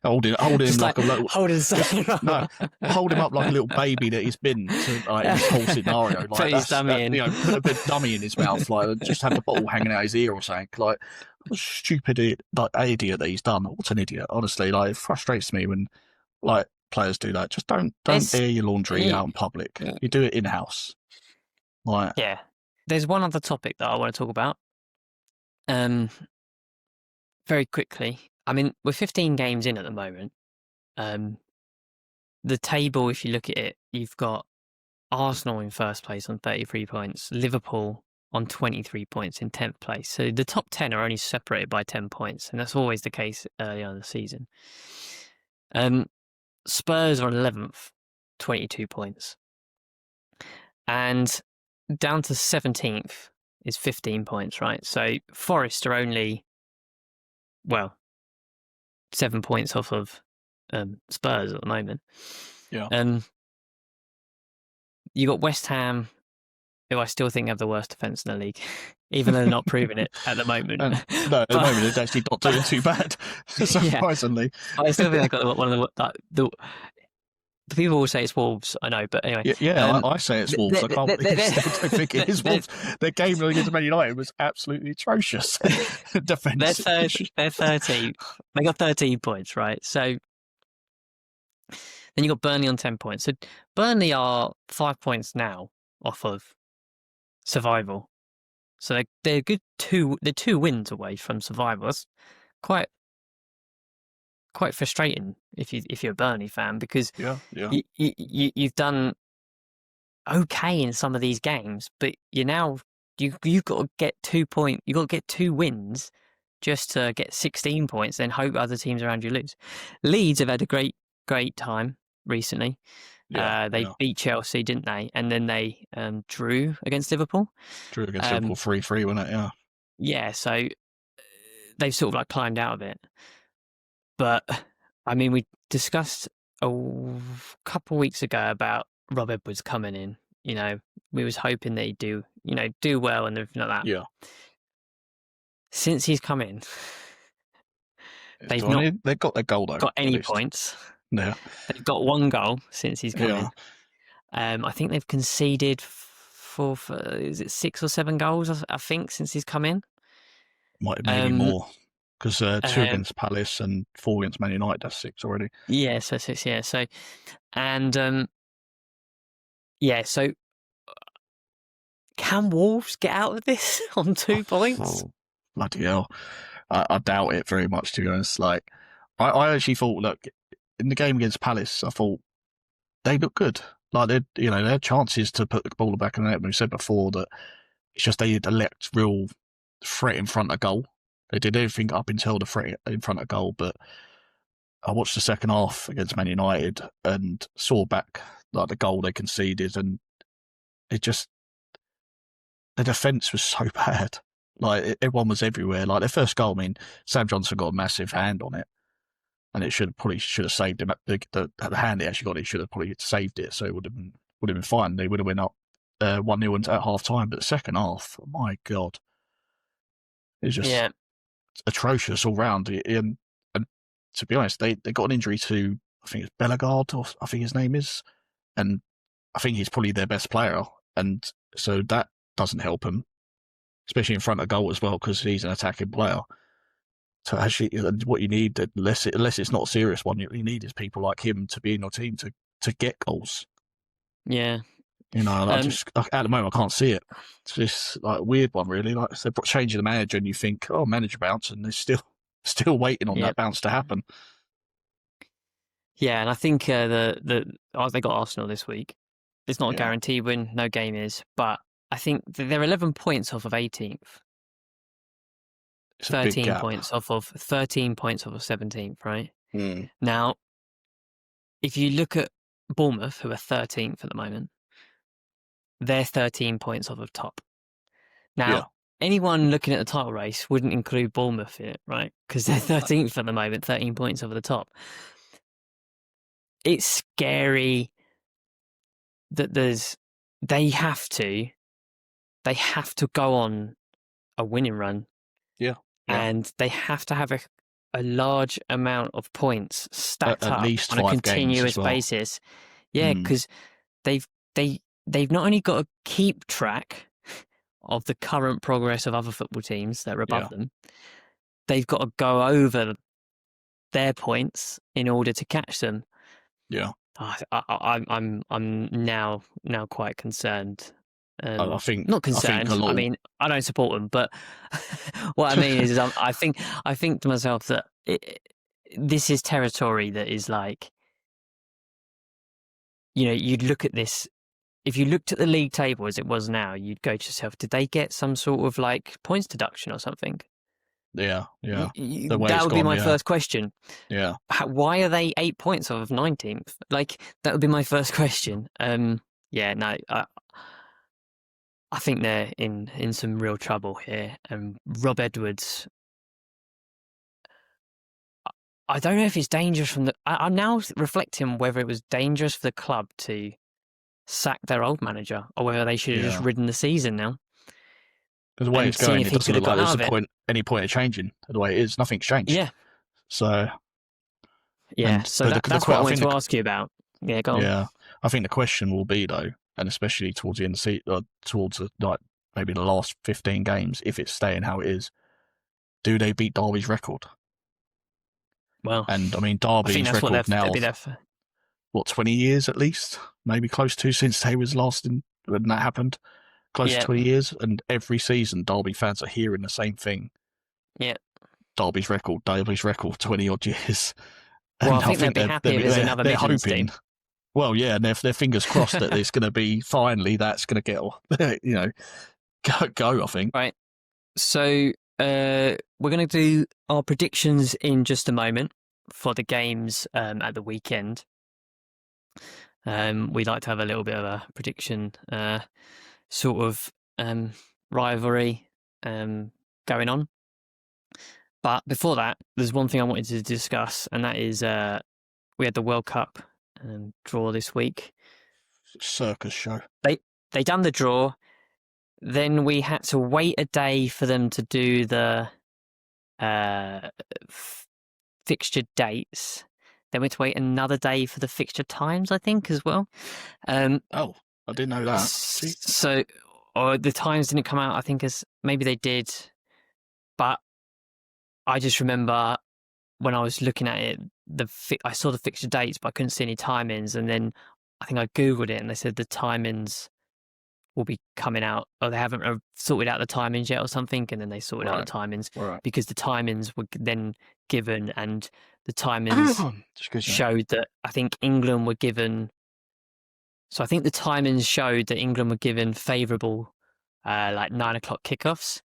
holding him like a little
hold
him up like a little baby that he's been to this whole scenario.
Put his dummy in.
Put a bit dummy in his mouth, just have the bottle hanging out his ear or something. What a stupid idiot that he's done. What an idiot! Honestly, it frustrates me when players do that. Just don't air your laundry out in public. Yeah. You do it in house.
Yeah. There's one other topic that I want to talk about. Very quickly. We're 15 games in at the moment. The table, if you look at it, you've got Arsenal in first place on 33 points, Liverpool on 23 points in 10th place. So the top 10 are only separated by 10 points, and that's always the case early on in the season. Spurs are 11th, 22 points. And down to 17th is 15 points, right? So Forest are only, 7 points off of Spurs at the moment.
Yeah.
You got West Ham, who I still think have the worst defence in the league, even though they're not proving it at the moment.
No, at the moment it's actually not doing too bad, surprisingly.
I still think they've got one of the the people will say it's Wolves. I know, but anyway.
Yeah, I say it's Wolves. I can't believe they don't think it is Wolves. Their game against Man United was absolutely atrocious. Defense.
They're 13. They got 13 points, right? So then you got Burnley on 10 points. So Burnley are 5 points now off of survival. So they're good they're 2 wins away from survival. That's quite frustrating if you're a Burnley fan, because you've done okay in some of these games, but you've got to get 2 points. You've got to get 2 wins just to get 16 points, then hope other teams around you lose. Leeds have had a great time recently. They beat Chelsea, didn't they? And then they drew against Liverpool.
Drew against Liverpool 3-3, wasn't it? Yeah.
Yeah, so they've sort of like climbed out of it. But I mean, we discussed a couple of weeks ago about Rob Edwards coming in. You know, we was hoping that he'd do well and everything like that.
Yeah.
Since he's come in, they've
got their goal though.
Got any points?
Yeah.
They've got 1 goal since he's come in. I think they've conceded is it 6 or 7 goals? I think since he's come in.
Might maybe more. Because 2 against Palace and 4 against Man United, that's 6 already.
Yeah, so 6, yeah. So, and, so can Wolves get out of this on 2 points?
Oh, bloody hell. I doubt it very much, to be honest. Like, I actually thought, look, in the game against Palace, I thought they looked good. Like, they had chances to put the ball back in the net. We said before that it's just they elect real threat in front of goal. They did everything up until the threat in front of goal, but I watched the second half against Man United and saw back like the goal they conceded, and the defence was so bad. Like, everyone was everywhere. Like, their first goal, I mean, Sam Johnson got a massive hand on it, and it should have saved him. The hand he actually got, he should have probably saved it, so it would have been fine. They would have went up 1-0 at half time, but the second half, oh my God, it was just atrocious all round. And to be honest, they got an injury to, I think it's Bellegarde, or I think his name is, and I think he's probably their best player, and so that doesn't help him, especially in front of goal as well, because he's an attacking player. So actually, what you need, unless it's not a serious one, you need is people like him to be in your team to get goals.
Yeah.
You know, at the moment, I can't see it. It's just like a weird one, really. Like, they're changing the manager, and you think, oh, manager bounce, and they're still waiting on that bounce to happen.
Yeah, and I think they got Arsenal this week. It's not a guaranteed win, no game is, but I think they're 11 points off of 18th. 13 points off of 17th, right?
Mm.
Now, if you look at Bournemouth, who are 13th at the moment, they're 13 points off of top. Now, anyone looking at the title race wouldn't include Bournemouth in it, right? Because they're 13th at the moment, 13 points over the top. It's scary that they have to go on a winning run.
Yeah.
And they have to have a large amount of points stacked up on a continuous basis. Yeah, because they've not only got to keep track of the current progress of other football teams that are above them, they've got to go over their points in order to catch them.
Yeah,
I'm now quite concerned.
I think
not concerned. I mean, I don't support them, but what I mean is, I think to myself that this is territory that is like, you'd look at this. If you looked at the league table as it was now, you'd go to yourself, did they get some sort of like points deduction or something?
Yeah.
That would be my first question.
Yeah.
Why are they 8 points off of 19th? Like, that would be my first question. I think they're in some real trouble here. And Rob Edwards, I don't know if it's dangerous from I'm now reflecting whether it was dangerous for the club to sack their old manager, or whether they should have just ridden the season now.
Because the way it's going, it doesn't look like there's any point of changing the way it is. Nothing's changed.
Yeah.
So.
Yeah. So that's what I wanted to ask you about. Yeah, go on.
Yeah, I think the question will be though, and especially towards the end of the season, towards like maybe the last 15 games, if it's staying how it is, do they beat Derby's record?
Well,
And I mean,
I think
Derby's
that's what
record
they'll
now,
be there for.
what, 20 years at least, maybe close to, since they was last in when that happened, close to
Yeah,
20 years, and every season Derby fans are hearing the same thing:
yeah.
Derby's record, 20 odd years.
Well, I
And I
think they'll
think
be happy if there's another
they're
Midlands
hoping.
team.
Well, yeah, and they're fingers crossed that it's going to be finally that's going to get go. I think.
Right. So we're going to do our predictions in just a moment for the games at the weekend. We like to have a little bit of a prediction sort of rivalry going on. But before that, there's one thing I wanted to discuss, and that is we had the World Cup draw this week.
Circus show.
They done the draw. Then we had to wait a day for them to do the fixture dates. Then we had to wait another day for the fixture times, I think, as well.
Oh, I didn't know that.
So, or the times didn't come out, I think, as maybe they did. But I just remember when I was looking at it, I saw the fixture dates, but I couldn't see any timings. And then I think I Googled it and they said the timings will be coming out, or they haven't sorted out the timings yet or something. And then they sorted out the timings because the timings were then given, and the timings showed that I think England were given. So I think the timings showed that England were given favourable, like 9 o'clock kickoffs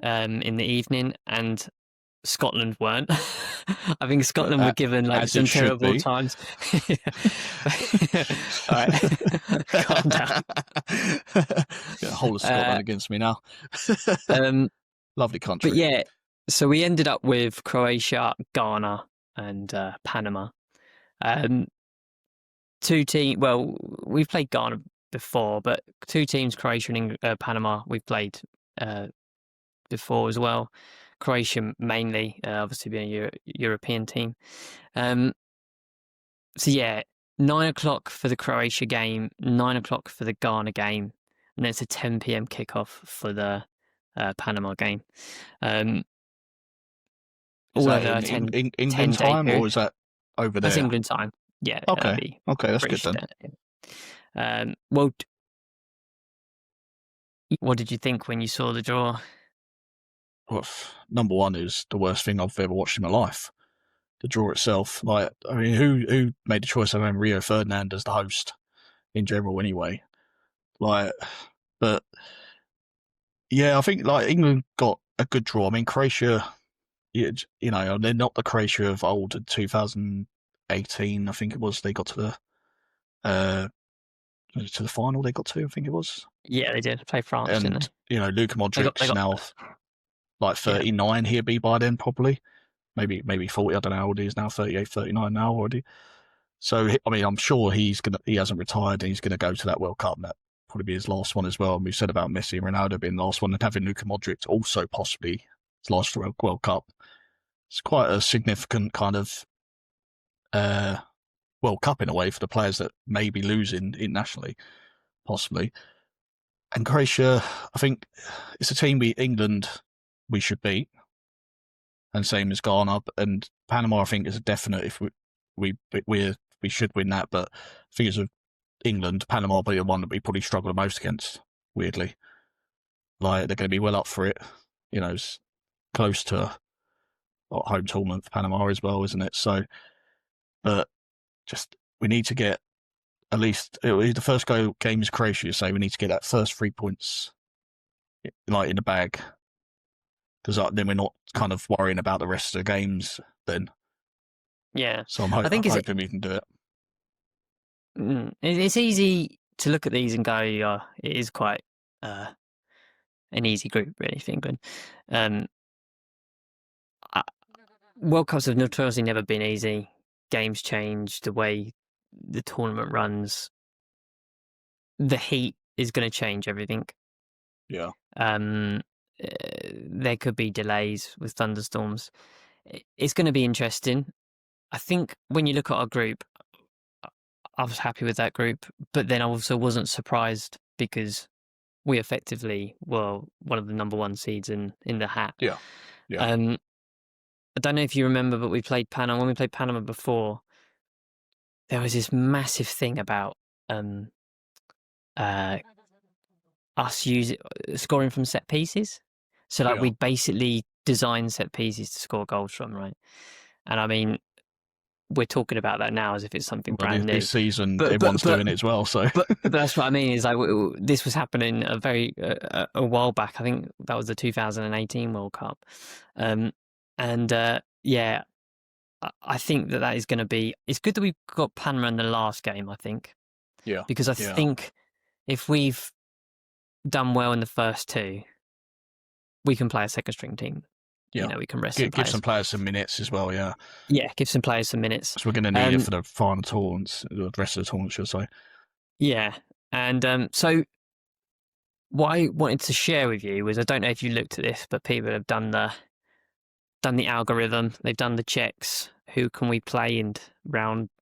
in the evening, and Scotland weren't. I think Scotland were given like some terrible times. All right, calm down.
The whole of Scotland against me now. Lovely country.
But yeah, so we ended up with Croatia, Ghana, and Panama. Two teams. Well, we've played Ghana before, but two teams, Croatia and Panama, we've played before as well. Croatia mainly, obviously being a European team. So yeah, 9 o'clock for the Croatia game, 9 o'clock for the Ghana game, and then it's a 10 p.m. kickoff for the Panama game.
Is that in England time, or is that over there?
That's England time. Yeah.
Okay. Okay, that's good then.
Well, what did you think when you saw the draw?
Well, number one is the worst thing I've ever watched in my life. The draw itself, like, I mean, who made the choice of having Rio Ferdinand as the host in general, anyway? Like, but yeah, I think like England got a good draw. I mean, Croatia, you know, they're not the Croatia of old in 2018. I think it was. They got to the final. They got to, I think it was.
Yeah, they did play France,
and
didn't they?
You know, Luka Modric's now like 39 he'll be by then, probably. Maybe 40, I don't know how old he is now, 38, 39 now already. So, I mean, I'm sure he hasn't retired and he's going to go to that World Cup, and that probably be his last one as well. And we've said about Messi and Ronaldo being the last one, and having Luka Modric also possibly his last World Cup. It's quite a significant kind of World Cup in a way for the players that may be losing internationally, possibly. And Croatia, I think it's a team England we should beat, and same as Ghana. And Panama, I think, is a definite if we should win that. But I think it's England, Panama will be the one that we probably struggle the most against, weirdly. Like, they're going to be well up for it. You know, it's close to a home tournament for Panama as well, isn't it? So, but just, we need to get at least, the first game is Croatia, so we need to get that first 3 points like in the bag. Because then we're not kind of worrying about the rest of the games then.
Yeah.
So I'm hoping we can do it.
It's easy to look at these and go, yeah, it is quite an easy group, really, for England. World Cups have notoriously never been easy. Games change, the way the tournament runs. The heat is going to change everything.
Yeah.
There could be delays with thunderstorms. It's going to be interesting. I think when you look at our group, I was happy with that group, but then I also wasn't surprised because we effectively were one of the number one seeds in the hat.
Yeah. Yeah.
I don't know if you remember, but we played Panama. When we played Panama before, there was this massive thing about uh, us scoring from set pieces. So like
Yeah.
we'd basically design set pieces to score goals from, right? And I mean, we're talking about that now as if it's something
Well,
brand new.
this season,
But
everyone's doing it as well. So,
but that's what I mean. Is like this was happening a while back. I think that was the 2018 World Cup, yeah, I think that is going to be. It's good that we've got Panama in the last game. I think,
yeah,
because I think if we've done well in the first two, we can play a second string team.
Yeah.
You know, we can rest
give some players some minutes as well. Yeah.
Yeah, give some players some minutes.
So we're going to need it for the final tournaments, the rest of the tournament, should I say?
Yeah, and so what I wanted to share with you was, I don't know if you looked at this, but people have done the algorithm. They've done the checks. Who can we play in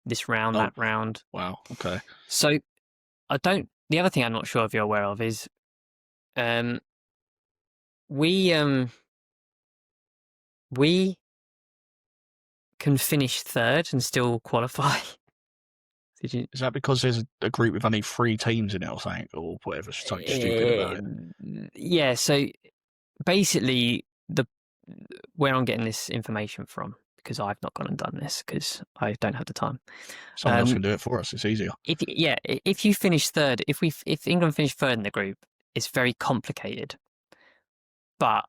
this round, that round?
Wow. Okay.
So the other thing I'm not sure if you're aware of is, we can finish third and still qualify.
Is that because there's a group with only 3 teams in it or something, or whatever, something stupid about it?
Yeah, so basically where I'm getting this information from, because I've not gone and done this because I don't have the time.
Someone else can do it for us. It's easier.
If you finish third, if England finish third in the group, it's very complicated. But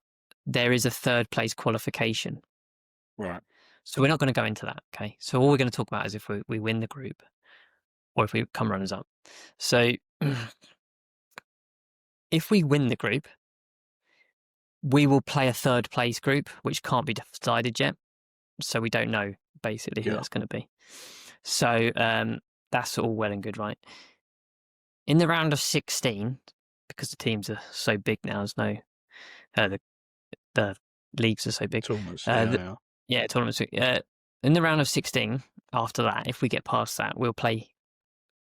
there is a third place qualification.
Right.
So we're not going to go into that, okay? So all we're going to talk about is if we win the group or if we come runners up. So if we win the group, we will play a third place group, which can't be decided yet. So we don't know basically who that's going to be. So that's all well and good, right? In the round of 16, because the teams are so big now, there's no the leagues are so big.
Tournaments,
tournaments. In the round of 16, after that, if we get past that, we'll play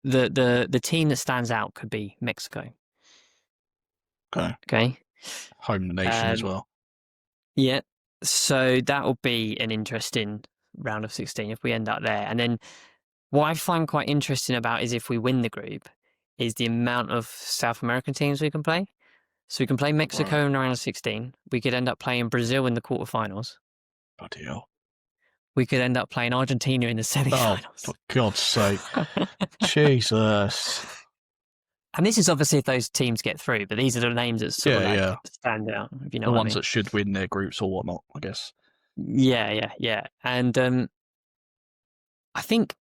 the team that stands out could be Mexico. Okay.
Home nation as well.
Yeah. So that will be an interesting round of 16 if we end up there. And then what I find quite interesting about is if we win the group is the amount of South American teams we can play. So we can play Mexico in the round of 16. We could end up playing Brazil in the quarterfinals.
Bloody hell.
We could end up playing Argentina in the semi-finals. Oh,
for God's sake. Jesus.
And this is obviously if those teams get through, but these are the names that sort of stand out. If you know
the
what
ones
I mean.
that should win their groups or whatnot, I guess.
Yeah. And I think,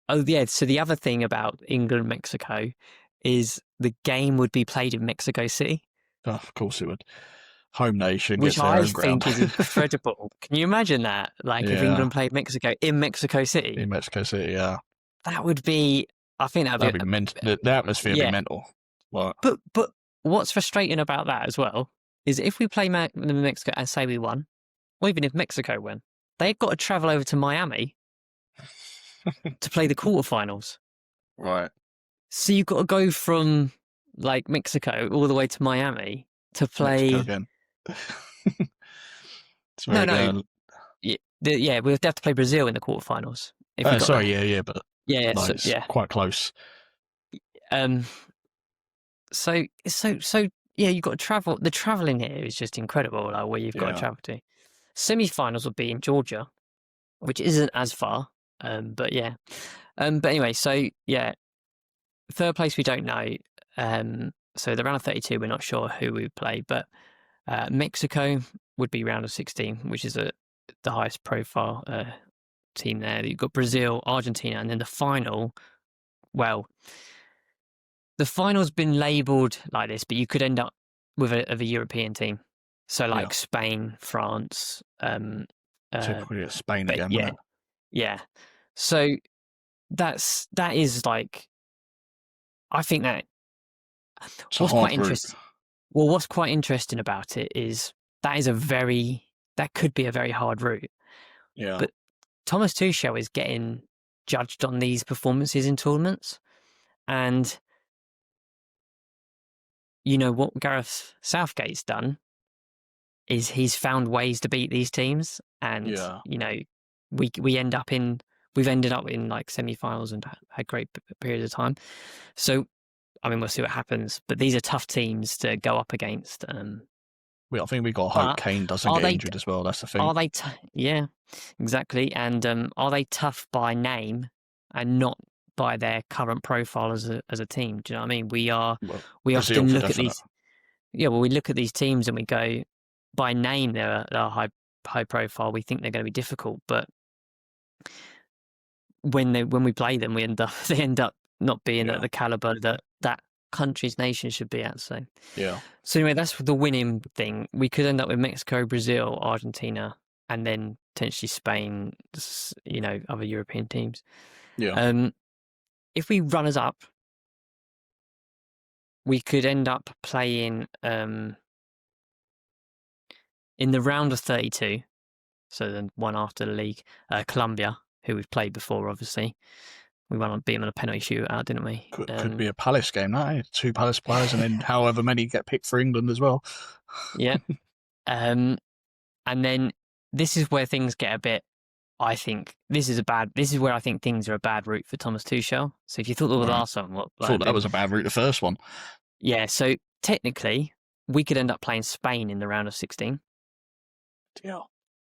so the other thing about England and Mexico is the game would be played in Mexico City.
Oh, of course it would. Home nation,
which
gets their
I
own ground.
think is incredible. Can you imagine that? Like if England played Mexico in Mexico City.
In Mexico City, yeah.
That would be. I think that'd be
mental. The atmosphere would be mental. But
what's frustrating about that as well is if we play Mexico and say we won, or even if Mexico win, they've got to travel over to Miami to play the quarterfinals.
Right.
So you've got to go from like Mexico all the way to Miami to play.
Mexico again. No.
Yeah, we have to play Brazil in the quarterfinals.
But quite close.
So you've got to travel. The traveling here is just incredible. Like where you've got to travel to. Semi-finals will be in Georgia, which isn't as far. But yeah. But anyway, so yeah, third place we don't know. So the round of 32, we're not sure who we would play, but Mexico would be round of 16, which is the highest profile team there. You've got Brazil, Argentina, and then the final. Well, the final's been labelled like this, but you could end up with a European team. So like Spain, France.
Typically it's Spain again, wouldn't it?
Yeah. So that is like, I think that what's quite interesting. Well, what's quite interesting about it is that could be a very hard route.
Yeah.
But Thomas Tuchel is getting judged on these performances in tournaments. And you know what Gareth Southgate's done is he's found ways to beat these teams, and you know we've ended up in like semi-finals and had great periods of time. So I mean, we'll see what happens, but these are tough teams to go up against.
I think we got to hope Kane doesn't get injured as well. That's the thing.
Are they? Yeah, exactly. And are they tough by name and not by their current profile as a team? Do you know what I mean? We often look at these. Yeah, well, we look at these teams and we go, by name they're high profile. We think they're going to be difficult, but when we play them, they end up not being at the caliber that country's nation should be at. So anyway, that's the winning thing. We could end up with Mexico, Brazil, Argentina, and then potentially Spain. You know, other European teams.
Yeah.
If we runners up, we could end up playing in the round of 32. So then one after the league, Colombia, who we've played before, obviously. We went on beat them on a penalty shootout, didn't we?
Could be a Palace game, no? 2 Palace players, and then however many get picked for England as well.
Yeah. And then this is where things get a bit. I think this is where I think things are a bad route for Thomas Tuchel. So if you thought the last one,
I thought that was a bad route, the first one.
Yeah. So technically, we could end up playing Spain in the round of 16.
Yeah.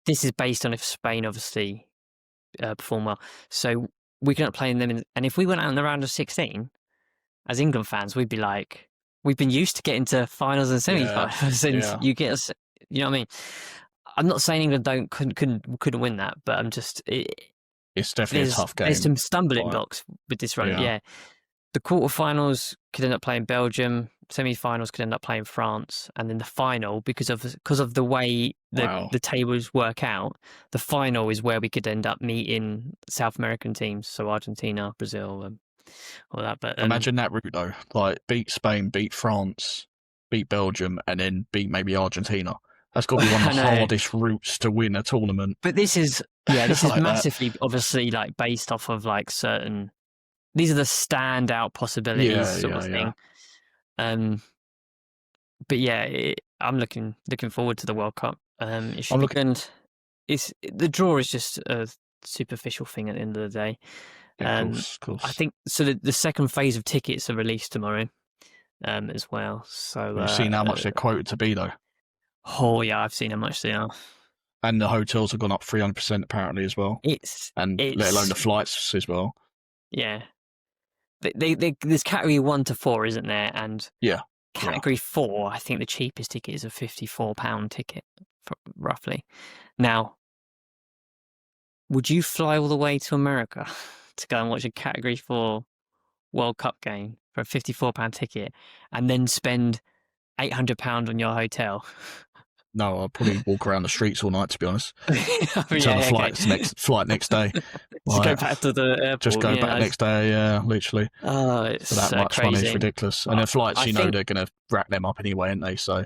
This is based on if Spain obviously perform well. So we could end up playing them, and if we went out in the round of 16, as England fans, we'd be like, we've been used to getting to finals and semi-finals, and you get us. You know what I mean? I'm not saying England couldn't win that, but I'm just.
It's definitely a tough game.
There's some stumbling blocks with this run. Yeah. The quarterfinals could end up playing Belgium. Semi-finals could end up playing France, and then the final, because of the way the tables work out, the final is where we could end up meeting South American teams, so Argentina, Brazil, all that. But
imagine that route though, like beat Spain, beat France, beat Belgium, and then beat maybe Argentina. That's got to be one of the hardest routes to win a tournament.
But this is like massively obviously like based off of like certain. These are the standout possibilities sort of thing. But yeah, I'm looking forward to the World Cup. It's the draw is just a superficial thing at the end of the day.
Of course.
I think so. The second phase of tickets are released tomorrow, as well. So
you've seen how much they're quoted to be, though.
Oh yeah, I've seen how much they are.
And the hotels have gone up 300% apparently as well. Let alone the flights as well.
Yeah. There's category 1 to 4, isn't there? And category 4, I think the cheapest ticket is a £54 ticket, roughly. Now, would you fly all the way to America to go and watch a category 4 World Cup game for a £54 ticket and then spend £800 on your hotel?
No, I'll probably walk around the streets all night, to be honest. Until the flight next day.
Just go back to the airport.
Just go back next day, literally.
Oh, it's
for that much
crazy.
Money is ridiculous. And the flights, they're going to rack them up anyway, aren't they? So,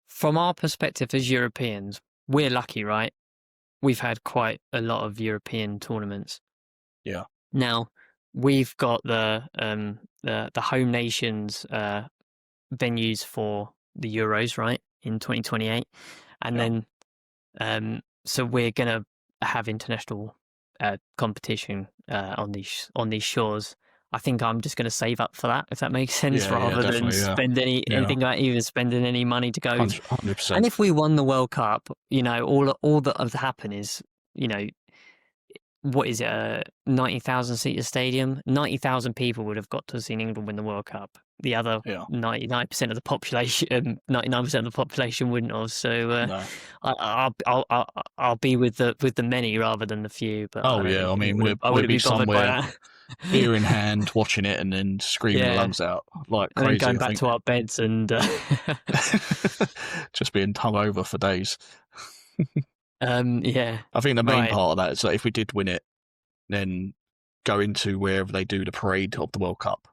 from our perspective as Europeans, we're lucky, right? We've had quite a lot of European tournaments.
Yeah.
Now, we've got the home nations venues for the Euros, right? In 2028, and then so we're gonna have international competition on these shores. I think I'm just gonna save up for that, if that makes sense, rather than spend anything like even spending any money to go.
100%.
And if we won the World Cup, all that would happen is, what is it, a 90,000 seater stadium? 90,000 people would have got to see England win the World Cup. The other 99% of the population, 99% of the population wouldn't have. So I'll be with the many rather than the few. But
I mean, we'll be somewhere, beer in hand, watching it, and then screaming our lungs out like crazy.
And going back to our beds and
just being hungover for days.
I
think the main part of that is that if we did win it, then go into wherever they do the parade of the World Cup.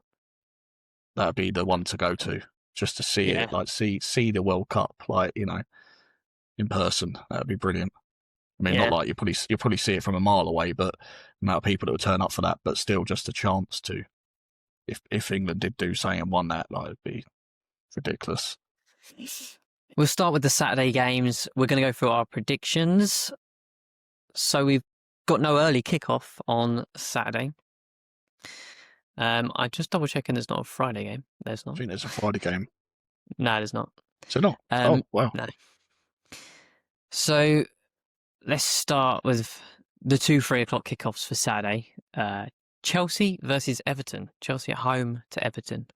That'd be the one to go to, just to see it, like see the World Cup, in person. That'd be brilliant. I mean, not
Yeah.
like you'll probably see it from a mile away, but the amount of people that would turn up for that, but still just a chance to, if England did do something and won that, like, it'd be ridiculous.
We'll start with the Saturday games. We're going to go through our predictions. So we've got no early kickoff on Saturday. I just double checking there's not a Friday game. There's
I
not.
think there's a Friday game.
No, there's not.
So not. Oh, wow.
No. So let's start with the 3 o'clock kickoffs for Saturday. Chelsea versus Everton. Chelsea at home to Everton.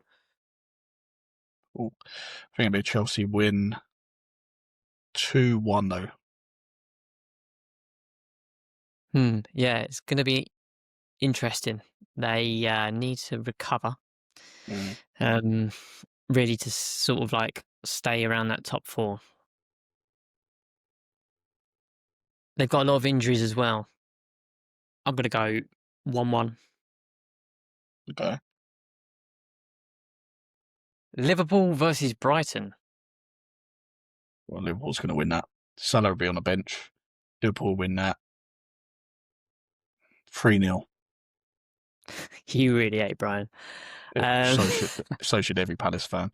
Ooh. I think it'll be a Chelsea win 2-1 though.
Yeah, it's going to be interesting. They need to recover. Really to sort of like stay around that top 4. They've got a lot of injuries as well. I'm going to go 1-1.
Okay.
Liverpool versus Brighton.
Well, Liverpool's going to win that. Salah will be on the bench. Liverpool win that.
3-0. You really hate Brian.
So should every Palace fan.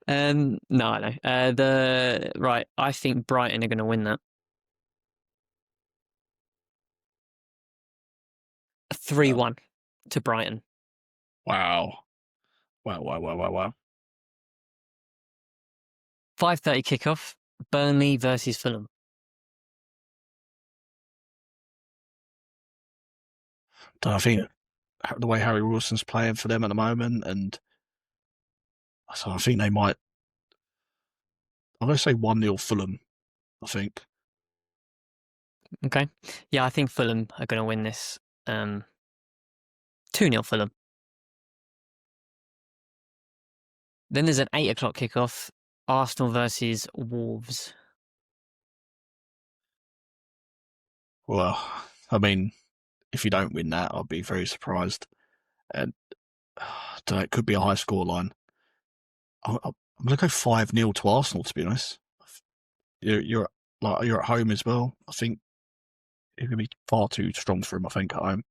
No, I know. Right, I think Brighton are going to win that. 3-1 to Brighton.
Wow.
5:30 kickoff. Burnley versus Fulham.
I think the way Harry Wilson's playing for them at the moment, and so I think they might. I'm going to say 1-0 Fulham, I think.
Okay. Yeah, I think Fulham are going to win this. 2-0 Fulham. Then there's an 8 o'clock kickoff. Arsenal versus Wolves.
Well, I mean, if you don't win that, I'll be very surprised. And I don't know, it could be a high score line. I'm going to go 5-0 to Arsenal, to be honest. You're at home as well. I think it could be far too strong for him, I think, at home.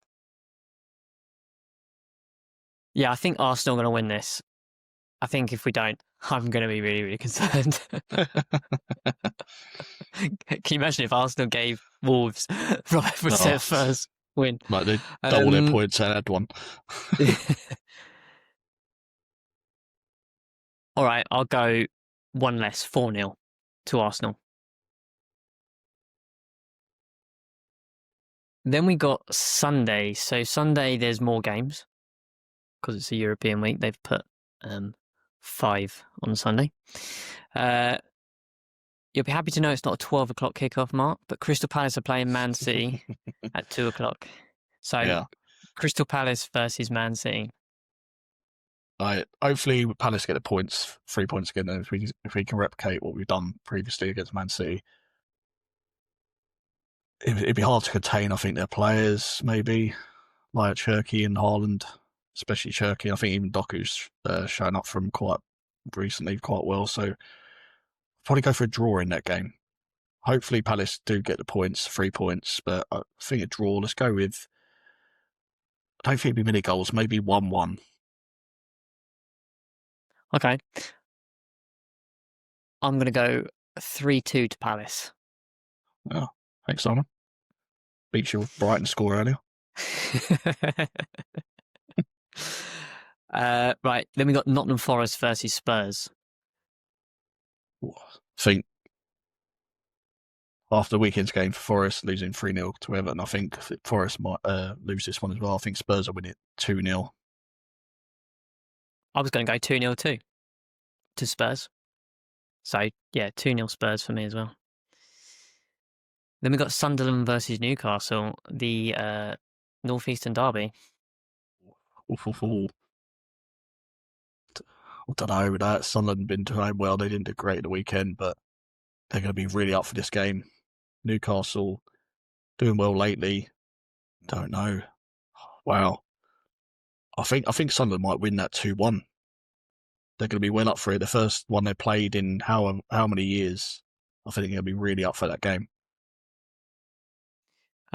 Yeah, I think Arsenal are going to win this. I think if we don't, I'm going to be really, really concerned. Can you imagine if Arsenal gave Wolves their first win?
Like they double their points and had one.
All right, I'll go one less, 4-0 to Arsenal. Then we got Sunday. So Sunday, there's more games because it's a European week. They've put 5 on Sunday. You'll be happy to know it's not a 12 o'clock kickoff, Mark, but Crystal Palace are playing Man City at 2 o'clock. So yeah. Crystal Palace versus Man City.
Hopefully Palace get the points, 3 points again, and if we can replicate what we've done previously against Man City, it'd be hard to contain, I think, their players, maybe, like Cherky and Haaland, especially Cherky. I think even Doku's shown up from quite recently quite well, so probably go for a draw in that game. Hopefully Palace do get the points, 3 points, but I think a draw. Let's go with, I don't think it'd be many goals, maybe 1-1.
Okay. I'm going to go 3-2 to Palace.
Oh, thanks, Simon. Beats your Brighton score earlier.
Right, then we got Nottingham Forest versus Spurs.
I think after the weekend's game for Forest losing 3-0 to Everton, I think Forest might lose this one as well. I think Spurs will win it 2-0.
I was going to go 2-0 too to Spurs. So, yeah, 2-0 Spurs for me as well. Then we got Sunderland versus Newcastle, the Northeastern Derby.
I don't know with that. Sunderland been doing well. They didn't do great at the weekend, but they're going to be really up for this game. Newcastle doing well lately. Don't know. Wow. I think Sunderland might win that 2-1. They're going to be well up for it. The first one they played in how many years? I think they're going to be really up for that game.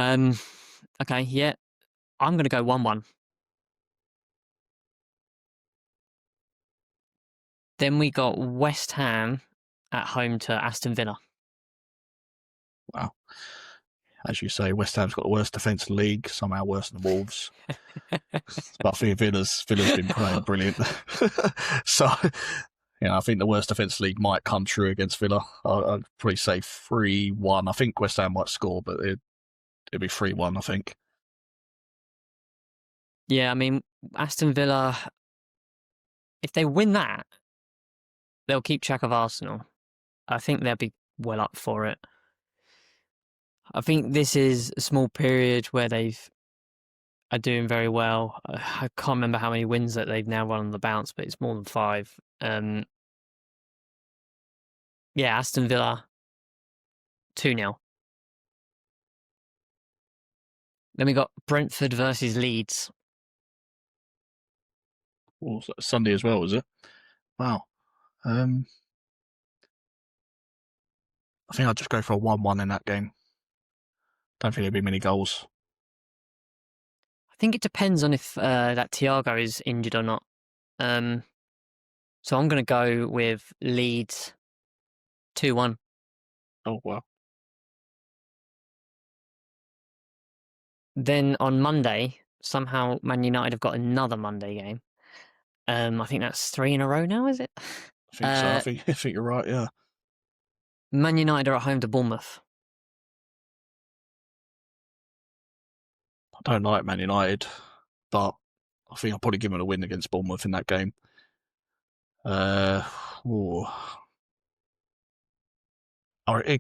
Okay, yeah. I'm going to go 1-1. Then we got West Ham at home to Aston Villa.
Wow. As you say, West Ham's got the worst defence in the league, somehow worse than the Wolves. But I think Villa's been playing brilliant. So, I think the worst defence league might come true against Villa. I'd probably say 3-1. I think West Ham might score, but it'd be 3-1, I think.
Yeah, I mean, Aston Villa, if they win that, they'll keep track of Arsenal. I think they'll be well up for it. I think this is a small period where are doing very well. I can't remember how many wins that they've now run on the bounce, but it's more than 5. Yeah, Aston Villa 2-0. Then we got Brentford versus Leeds.
Oh, Sunday as well, is it? Wow. I think I'll just go for a 1-1 in that game. Don't think there'll be many goals.
I think it depends on if that Thiago is injured or not. So I'm going to go with Leeds 2-1.
Oh, wow.
Then on Monday, somehow Man United have got another Monday game. I think that's 3 in a row now, is it?
I think so. I think you're right, yeah.
Man United are at home to Bournemouth.
I don't like Man United, but I think I'll probably give them a win against Bournemouth in that game. It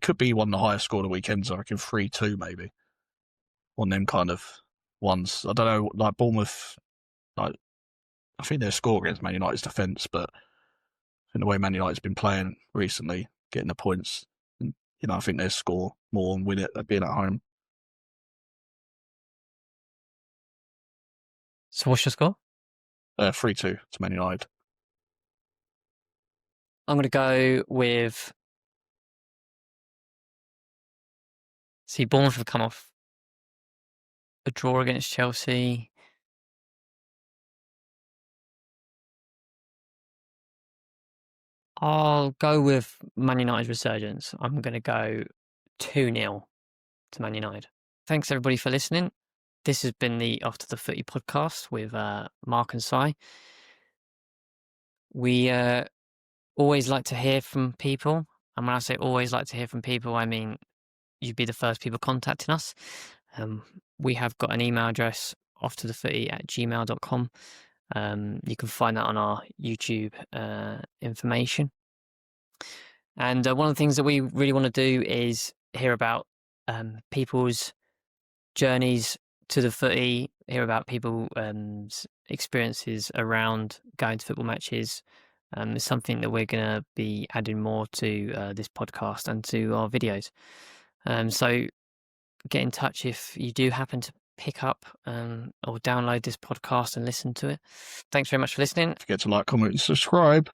could be one of the highest score of the weekends. I reckon 3-2 maybe. One of them kind of ones. I don't know, like Bournemouth, like I think they're score against Man United's defence, but in the way Man United's been playing recently, getting the points, I think they score more and win it being at home.
So what's your score?
3-2 to Man United.
I'm going to go with... See, Bournemouth have come off a draw against Chelsea. I'll go with Man United's resurgence. I'm going to go 2-0 to Man United. Thanks everybody for listening. This has been the After the Footy podcast with Mark and Si. We always like to hear from people. And when I say always like to hear from people, I mean you'd be the first people contacting us. We have got an email address, offtothefooty@gmail.com. You can find that on our YouTube information. And one of the things that we really want to do is hear about people's journeys to the footy, hear about people's experiences around going to football matches. It's something that we're going to be adding more to this podcast and to our videos. So get in touch if you do happen to pick up or download this podcast and listen to it. Thanks very much for listening.
Don't forget to like, comment, and subscribe.